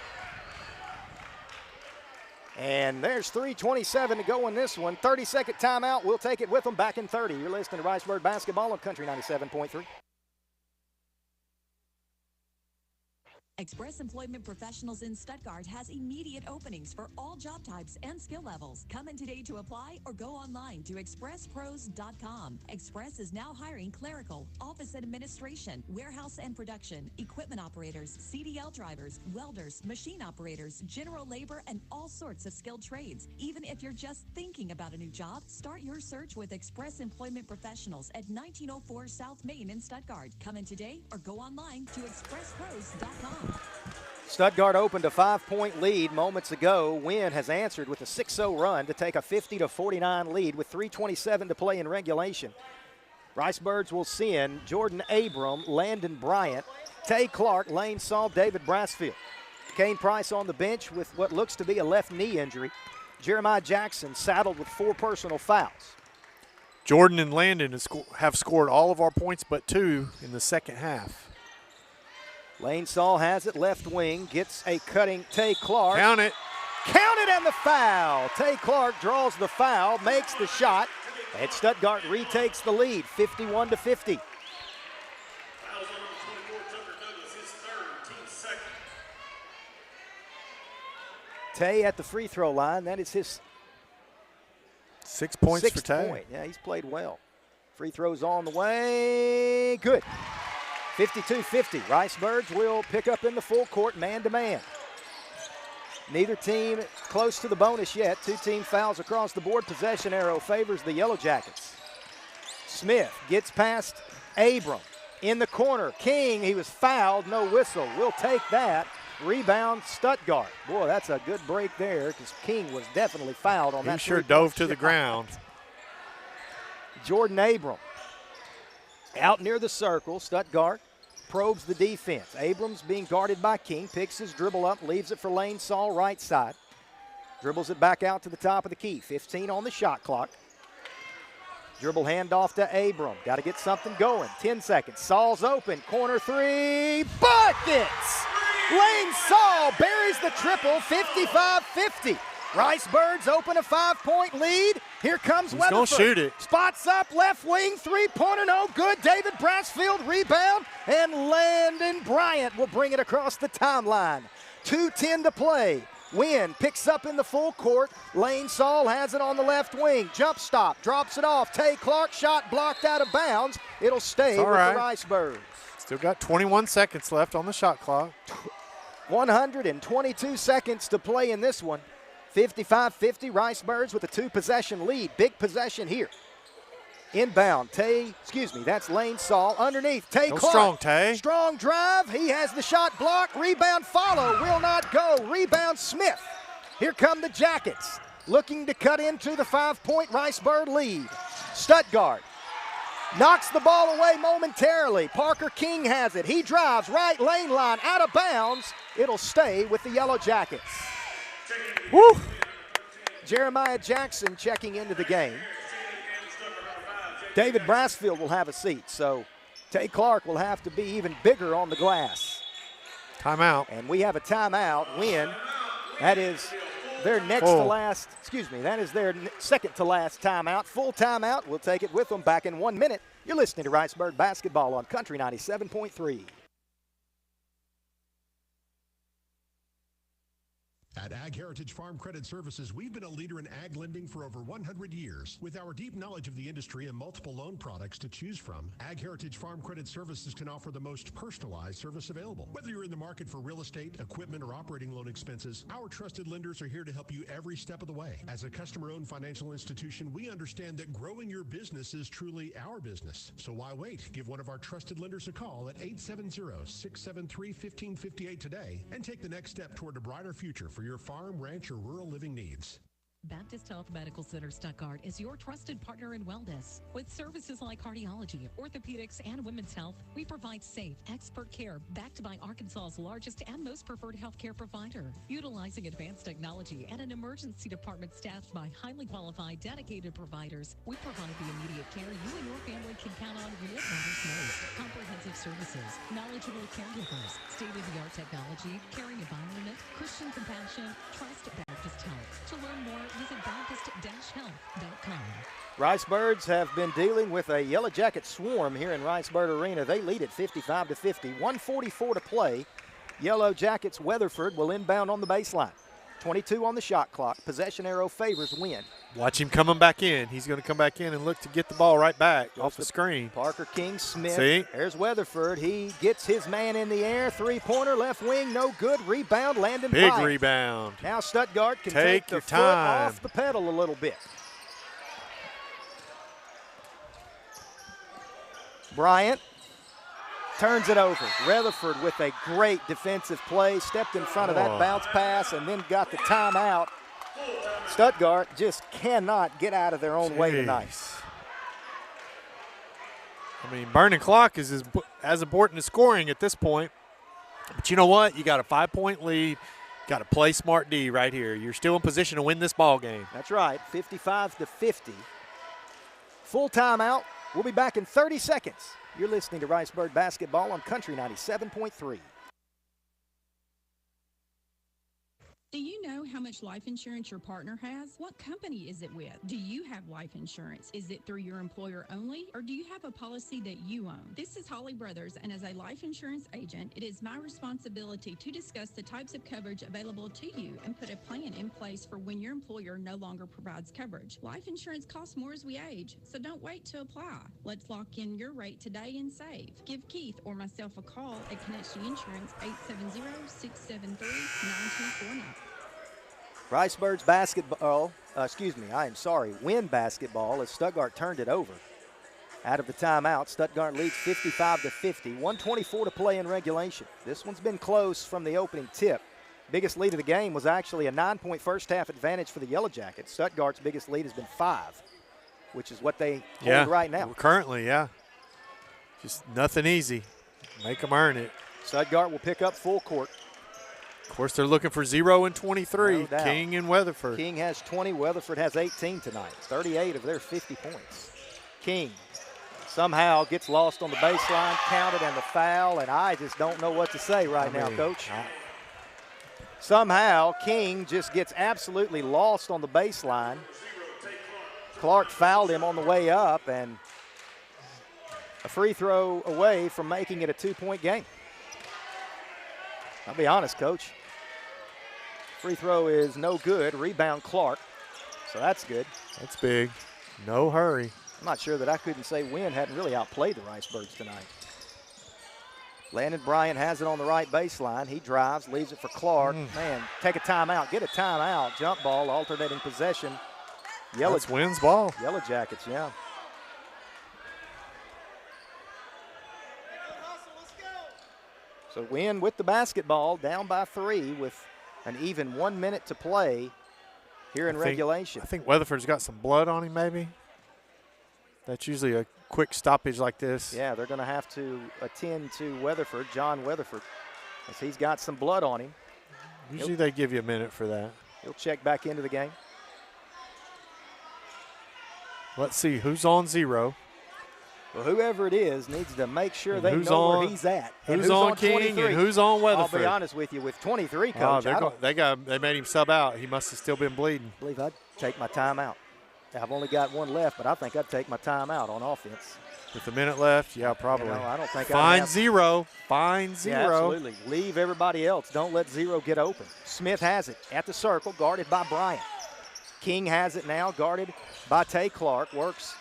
And there's 3:27 to go in this one. 30-second timeout. We'll take it with them back in 30. You're listening to Ricebird Basketball on Country 97.3. Express Employment Professionals in Stuttgart has immediate openings for all job types and skill levels. Come in today to apply or go online to expresspros.com. Express is now hiring clerical, office administration, warehouse and production, equipment operators, CDL drivers, welders, machine operators, general labor, and all sorts of skilled trades. Even if you're just thinking about a new job, start your search with Express Employment Professionals at 1904 South Main in Stuttgart. Come in today or go online to expresspros.com. Stuttgart opened a 5-point lead moments ago. Wynne has answered with a 6-0 run to take a 50-49 lead with 3:27 to play in regulation. Ricebirds will send Jordan Abram, Landon Bryant, Tay Clark, Lane Saul, David Brassfield. Kane Price on the bench with what looks to be a left knee injury. Jeremiah Jackson saddled with 4 personal fouls. Jordan and Landon have scored all of our points but 2 in the second half. Lane Saul has it, left wing, gets a cutting Tay Clark. Count it. Count it, and the foul. Tay Clark draws the foul, makes the shot, and Stuttgart retakes the lead, 51-50. Tay at the free throw line. That is his 6 points for sixth Tay. point. Yeah, he's played well. Free throws on the way. Good. 52-50. Ricebirds will pick up in the full court, man-to-man. Neither team close to the bonus yet. 2 team fouls across the board. Possession arrow favors the Yellow Jackets. Smith gets past Abram. In the corner, King, he was fouled, no whistle. We'll take that. Rebound, Stuttgart. Boy, that's a good break there because King was definitely fouled on that. He sure dove to the ground. Jordan Abram out near the circle. Stuttgart probes the defense. Abrams being guarded by King, picks his dribble up, leaves it for Lane Saul, right side. Dribbles it back out to the top of the key. 15 on the shot clock. Dribble handoff to Abram. Got to get something going. 10 seconds. Saul's open. Corner 3. Buckets! Lane Saul buries the triple, 55-50. Ricebirds open a 5-point lead. Here comes Weatherford. He's going to shoot it. Spots up, left wing, 3-pointer, no good. David Brassfield rebound, and Landon Bryant will bring it across the timeline. 2:10 to play. Wynne picks up in the full court. Lane Saul has it on the left wing. Jump stop, drops it off. Tay Clark shot blocked out of bounds. It'll stay with the Ricebirds. Still got 21 seconds left on the shot clock. 122 seconds to play in this one. 55-50, Ricebirds with a 2-possession lead. Big possession here. Inbound, that's Lane Saul. Underneath, Tay Clark. Strong, Tay. Strong drive. He has the shot blocked. Rebound follow. Will not go. Rebound Smith. Here come the Jackets. Looking to cut into the 5-point Ricebird lead. Stuttgart knocks the ball away momentarily. Parker King has it. He drives right lane line, out of bounds. It'll stay with the Yellow Jackets. Woo! Jeremiah Jackson checking into the game. David Brassfield will have a seat, so Tay Clark will have to be even bigger on the glass. Timeout. And we have a timeout. Wynne, that is their next to last, that is their second to last timeout. Full timeout. We'll take it with them back in 1 minute. You're listening to Ricebird Basketball on Country 97.3. At Ag Heritage Farm Credit Services, we've been a leader in ag lending for over 100 years. With our deep knowledge of the industry and multiple loan products to choose from, Ag Heritage Farm Credit Services can offer the most personalized service available. Whether you're in the market for real estate, equipment, or operating loan expenses, our trusted lenders are here to help you every step of the way. As a customer-owned financial institution, we understand that growing your business is truly our business. So why wait? Give one of our trusted lenders a call at 870-673-1558 today and take the next step toward a brighter future for your farm, ranch, or rural living needs. Baptist Health Medical Center Stuttgart is your trusted partner in wellness. With services like cardiology, orthopedics, and women's health, we provide safe, expert care backed by Arkansas's largest and most preferred healthcare provider. Utilizing advanced technology and an emergency department staffed by highly qualified, dedicated providers, we provide the immediate care you and your family can count on when it matters most. Comprehensive services, knowledgeable caregivers, state-of-the-art technology, caring environment, Christian compassion, trust Baptist Health. To learn more, visit Baptist-Health.com. Ricebirds have been dealing with a Yellow Jacket swarm here in Ricebird Arena. They lead at 55-50, 1:44 to play. Yellow Jackets Weatherford will inbound on the baseline. 22 on the shot clock. Possession arrow favors Wynne. Watch him coming back in. He's going to come back in and look to get the ball right back off the screen. Parker King Smith. See? There's Weatherford. He gets his man in the air. 3-pointer, left wing, no good. Rebound, Landon Big Bryant. rebound. Now Stuttgart can Take take your the foot time. off the pedal a little bit. Bryant turns it over. Rutherford with a great defensive play, stepped in front of that bounce pass and then got the timeout. Stuttgart just cannot get out of their own way tonight. I mean, burning clock is as important as scoring at this point. But you know what? You got a 5-point lead. Got to play smart D right here. You're still in position to win this ball game. That's right, 55-50. Full timeout. We'll be back in 30 seconds. You're listening to Riceburg Basketball on Country 97.3. Do you know how much life insurance your partner has? What company is it with? Do you have life insurance? Is it through your employer only, or do you have a policy that you own? This is Holly Brothers, and as a life insurance agent, it is my responsibility to discuss the types of coverage available to you and put a plan in place for when your employer no longer provides coverage. Life insurance costs more as we age, so don't wait to apply. Let's lock in your rate today and save. Give Keith or myself a call at Connection Insurance, 870-673-9249. Riceburg's basketball, Wynne basketball as Stuttgart turned it over. Out of the timeout, Stuttgart leads 55-50, 1:24 to play in regulation. This one's been close from the opening tip. Biggest lead of the game was actually a 9-point first half advantage for the Yellow Jackets. Stuttgart's biggest lead has been 5, which is what they hold right now. Currently, yeah. Just nothing easy. Make them earn it. Stuttgart will pick up full court. Of course, they're looking for 0 and 23. No doubt. King and Weatherford. King has 20. Weatherford has 18 tonight. 38 of their 50 points. King somehow gets lost on the baseline, counted, and the foul, and I just don't know what to say right now, Coach. Somehow, King just gets absolutely lost on the baseline. Clark fouled him on the way up, and a free throw away from making it a 2-point game. I'll be honest, Coach. Free throw is no good. Rebound Clark. So that's good. That's big. No hurry. I'm not sure that I couldn't say Wynne hadn't really outplayed the Riceburgs tonight. Landon Bryant has it on the right baseline. He drives, leaves it for Clark. Man, take a timeout. Get a timeout. Jump ball, alternating possession. That's Wynne's ball. Yellow Jackets, yeah. So Wynne with the basketball, down by 3 with an even 1 minute to play here in regulation. I think Weatherford's got some blood on him maybe. That's usually a quick stoppage like this. Yeah, they're going to have to attend to Weatherford, John Weatherford, as he's got some blood on him. Usually they give you a minute for that. He'll check back into the game. Let's see who's on 0. Well, whoever it is needs to make sure they know where he's at. Who's on King and who's on Weatherford? I'll be honest with you, with 23, Coach. They made him sub out. He must have still been bleeding. I believe I'd take my timeout. I've only got 1 left, but I think I'd take my timeout on offense. With a minute left, yeah, probably. I don't think Find 0. Find 0. Yeah, absolutely. Leave everybody else. Don't let 0 get open. Smith has it at the circle, guarded by Bryant. King has it now, guarded by Tay Clark. Works.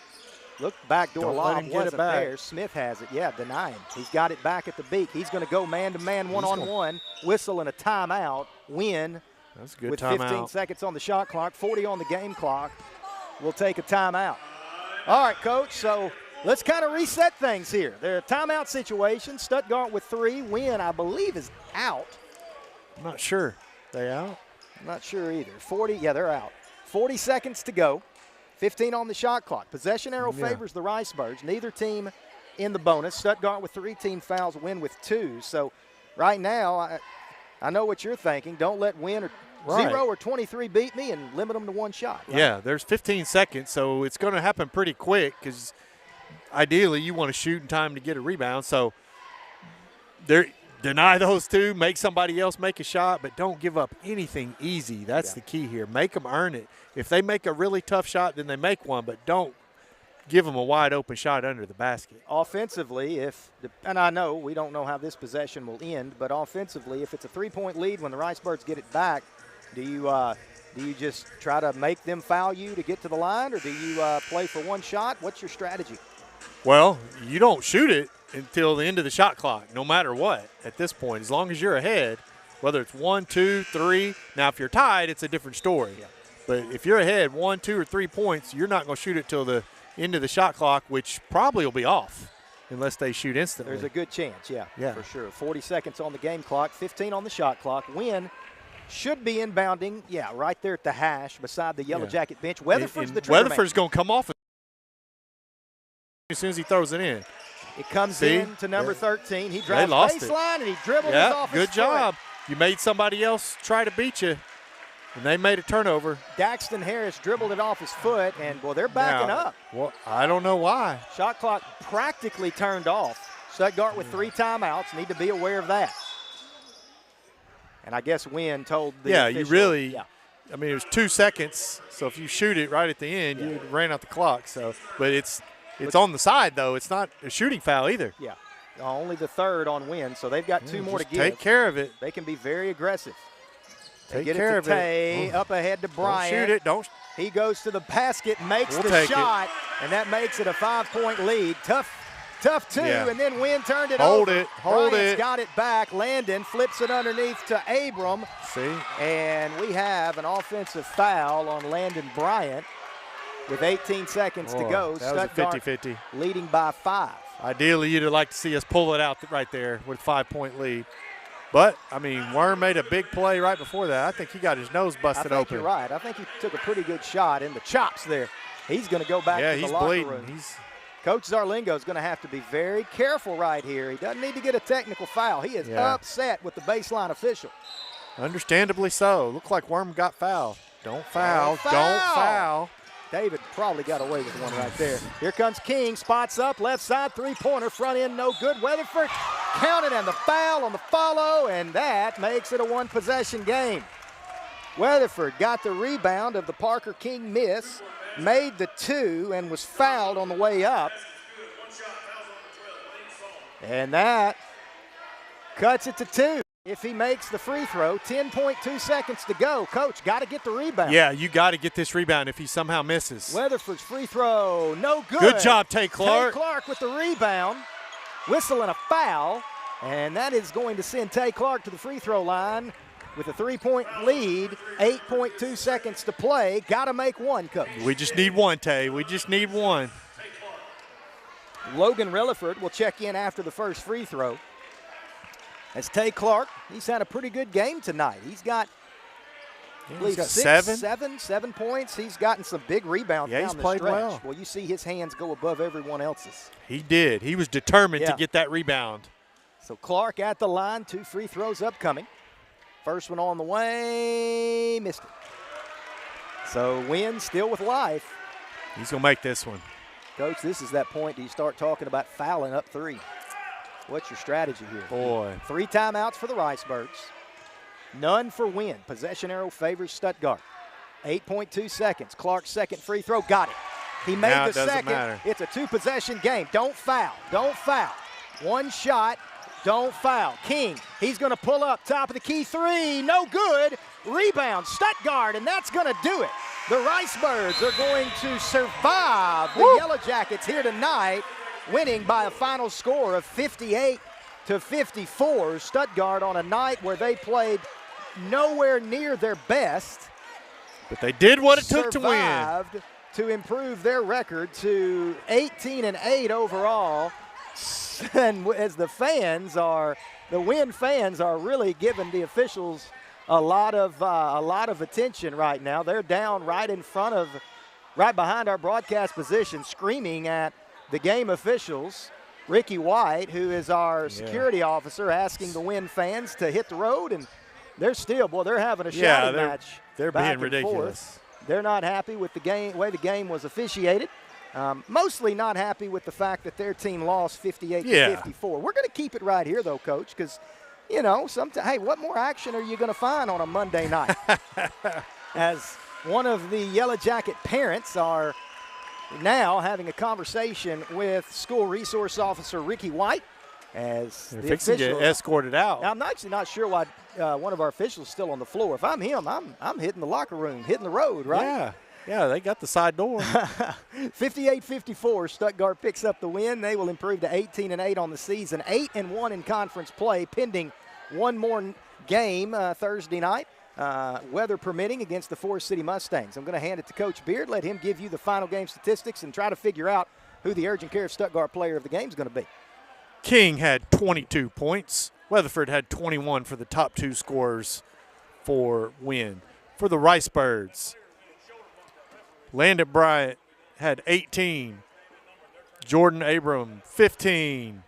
Look, backdoor lob wasn't there. Smith has it. Yeah, deny him. He's got it back at the beak. He's going to go man-to-man, one-on-one. Whistle and a timeout. Wynne That's a good with timeout. 15 seconds on the shot clock, 40 on the game clock. We'll take a timeout. All right, Coach, so let's kind of reset things here. They're a timeout situation. Stuttgart with 3. Wynne, I believe, is out. I'm not sure. They out? I'm not sure either. 40, yeah, they're out. 40 seconds to go. 15 on the shot clock. Possession arrow favors the Riceburgs. Neither team in the bonus. Stuttgart with 3 team fouls, Wynne with 2. So right now, I know what you're thinking. Don't let Wynne or 0 or 23 beat me and limit them to 1 shot. Right? Yeah, there's 15 seconds, so it's going to happen pretty quick because ideally you want to shoot in time to get a rebound. So deny those 2, make somebody else make a shot, but don't give up anything easy. That's the key here. Make them earn it. If they make a really tough shot, then they make one, but don't give them a wide open shot under the basket. Offensively, and I know we don't know how this possession will end, but offensively, if it's a 3-point lead when the Riceburgs get it back, do you just try to make them foul you to get to the line, or do you play for 1 shot? What's your strategy? Well, you don't shoot it until the end of the shot clock, no matter what at this point. As long as you're ahead, whether it's 1, 2, 3. Now, if you're tied, it's a different story. Yeah. But if you're ahead 1, 2, or 3 points, you're not going to shoot it till the end of the shot clock, which probably will be off unless they shoot instantly. There's a good chance, yeah, for sure. 40 seconds on the game clock, 15 on the shot clock. Wynne should be inbounding, right there at the hash beside the Yellow Jacket bench. Weatherford's the trigger man. Weatherford's going to come off as soon as he throws it in. It comes See? in to number 13. He They drives lost baseline, and he dribbled Yeah, his off his good foot. job. You made somebody else try to beat you, and they made a turnover. Daxton Harris dribbled it off his foot, and, well, they're backing Now, up. Well, I don't know why. Shot clock practically turned off. Stuttgart with 3 timeouts. Need to be aware of that. And I guess Wynne told the Yeah, official, you really yeah. I mean, it was 2 seconds, so if you shoot it right at the end, you ran out the clock. So, but it's on the side, though. It's not a shooting foul either. Yeah, only the third on Wynne, so they've got 2 more to just give. take care of it. They can be very aggressive. They Take get care it of to Tay, it. up ahead to Bryant. Don't shoot it. Don't. He goes to the basket, makes We'll the take shot, and that makes it a 5-point lead. Tough 2, Yeah. and then Wynne turned it Hold over. it, hold Bryant's it. got it back. Landon flips it underneath to Abram. See? And we have an offensive foul on Landon Bryant with 18 seconds to go. That was a Stuttgart 50-50. leading by 5. Ideally, you'd like to see us pull it out right there with 5-point lead. But, I mean, Worm made a big play right before that. I think he got his nose busted I think open. you're right. I think he took a pretty good shot in the chops there. He's going to go back to the locker bleeding. room. Coach Zarlingo is going to have to be very careful right here. He doesn't need to get a technical foul. He is upset with the baseline official. Understandably so. Looked like Worm got fouled. Don't foul. Don't foul. David probably got away with one right there. Here comes King, spots up, left side, 3-pointer, front end, no good. Weatherford counted, and the foul on the follow, and that makes it a 1-possession game. Weatherford got the rebound of the Parker King miss, made the 2, and was fouled on the way up. And that cuts it to 2. If he makes the free throw, 10.2 seconds to go. Coach, got to get the rebound. Yeah, you got to get this rebound if he somehow misses. Weatherford's free throw, no good. Good job, Tay Clark. Tay Clark with the rebound, whistle and a foul, and that is going to send Tay Clark to the free throw line with a 3-point lead, 8.2 seconds to play. Got to make one, Coach. We just need one, Tay. We just need one. Logan Rilliford will check in after the first free throw. As Tay Clark, he's had a pretty good game tonight. He's got, I believe, got 7 points. He's gotten some big rebounds Yeah, down he's the played stretch. well. You see his hands go above everyone else's. He did. He was determined to get that rebound. So Clark at the line, 2 free throws upcoming. First one on the way, missed it. So Wynne still with life. He's going to make this one. Coach, this is that point. Do you start talking about fouling up 3? What's your strategy here? Boy. 3 timeouts for the Ricebirds. None for Wynne. Possession arrow favors Stuttgart. 8.2 seconds. Clark's second free throw. Got it. He made Now the it doesn't second. matter. It's a 2-possession game. Don't foul. Don't foul. One shot. Don't foul. King, he's going to pull up. Top of the key 3. No good. Rebound. Stuttgart, and that's going to do it. The Ricebirds are going to survive the Yellow Jackets here tonight, winning by a final score of 58-54. Stuttgart on a night where they played nowhere near their best. But they did what it took to win. Survived to improve their record to 18-8 overall. And as the Wynne fans are really giving the officials a lot of attention right now. They're down right behind our broadcast position, screaming at the game officials. Ricky White, who is our security officer, asking the Wynne fans to hit the road, and they're having a shouting match. They're back being and ridiculous. Forth. They're not happy with the way the game was officiated. Mostly not happy with the fact that their team lost 58-54. We're going to keep it right here, though, Coach, because, hey, what more action are you going to find on a Monday night? As one of the Yellow Jacket parents are now having a conversation with school resource officer Ricky White. As They're the fixing to escort it out. Now, I'm actually not sure why one of our officials is still on the floor. If I'm him, I'm hitting the locker room, hitting the road, right? Yeah, they got the side door. 58-54, Stuttgart picks up the win. They will improve to 18-8 on the season, 8-1 in conference play, pending one more game Thursday night, weather permitting, against the Forest City Mustangs. I'm going to hand it to Coach Beard, let him give you the final game statistics and try to figure out who the urgent care of Stuttgart player of the game is going to be. King had 22 points. Weatherford had 21 for the top 2 scorers for Wynne. For the Ricebirds, Landon Bryant had 18. Jordan Abram, 15.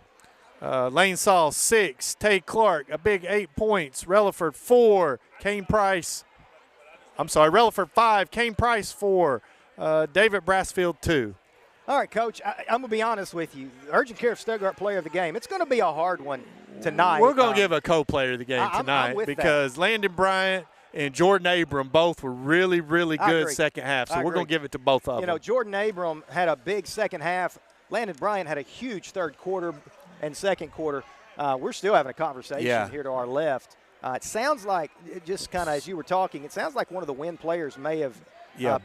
Lane Saul, 6. Tay Clark, a big 8 points. Relaford, 4. Relaford, 5. Kane Price, 4. David Brassfield, 2. All right, Coach, I'm going to be honest with you. Urgent Care of Stuttgart player of the game. It's going to be a hard one tonight. We're going to give a co-player of the game tonight I'm with because that. Landon Bryant and Jordan Abram both were really, really good second half. So we're going to give it to both of them. You know, Jordan Abram had a big second half. Landon Bryant had a huge third quarter and second quarter. We're still having a conversation here to our left. It sounds like, just kind of as you were talking, it sounds like one of the Wynne players may have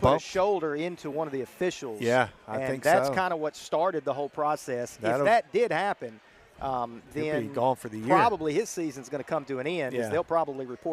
put a shoulder into one of the officials. Yeah, I think that's kind of what started the whole process. If that did happen, then he'll be gone for the year. Probably his season's going to come to an end. They'll probably report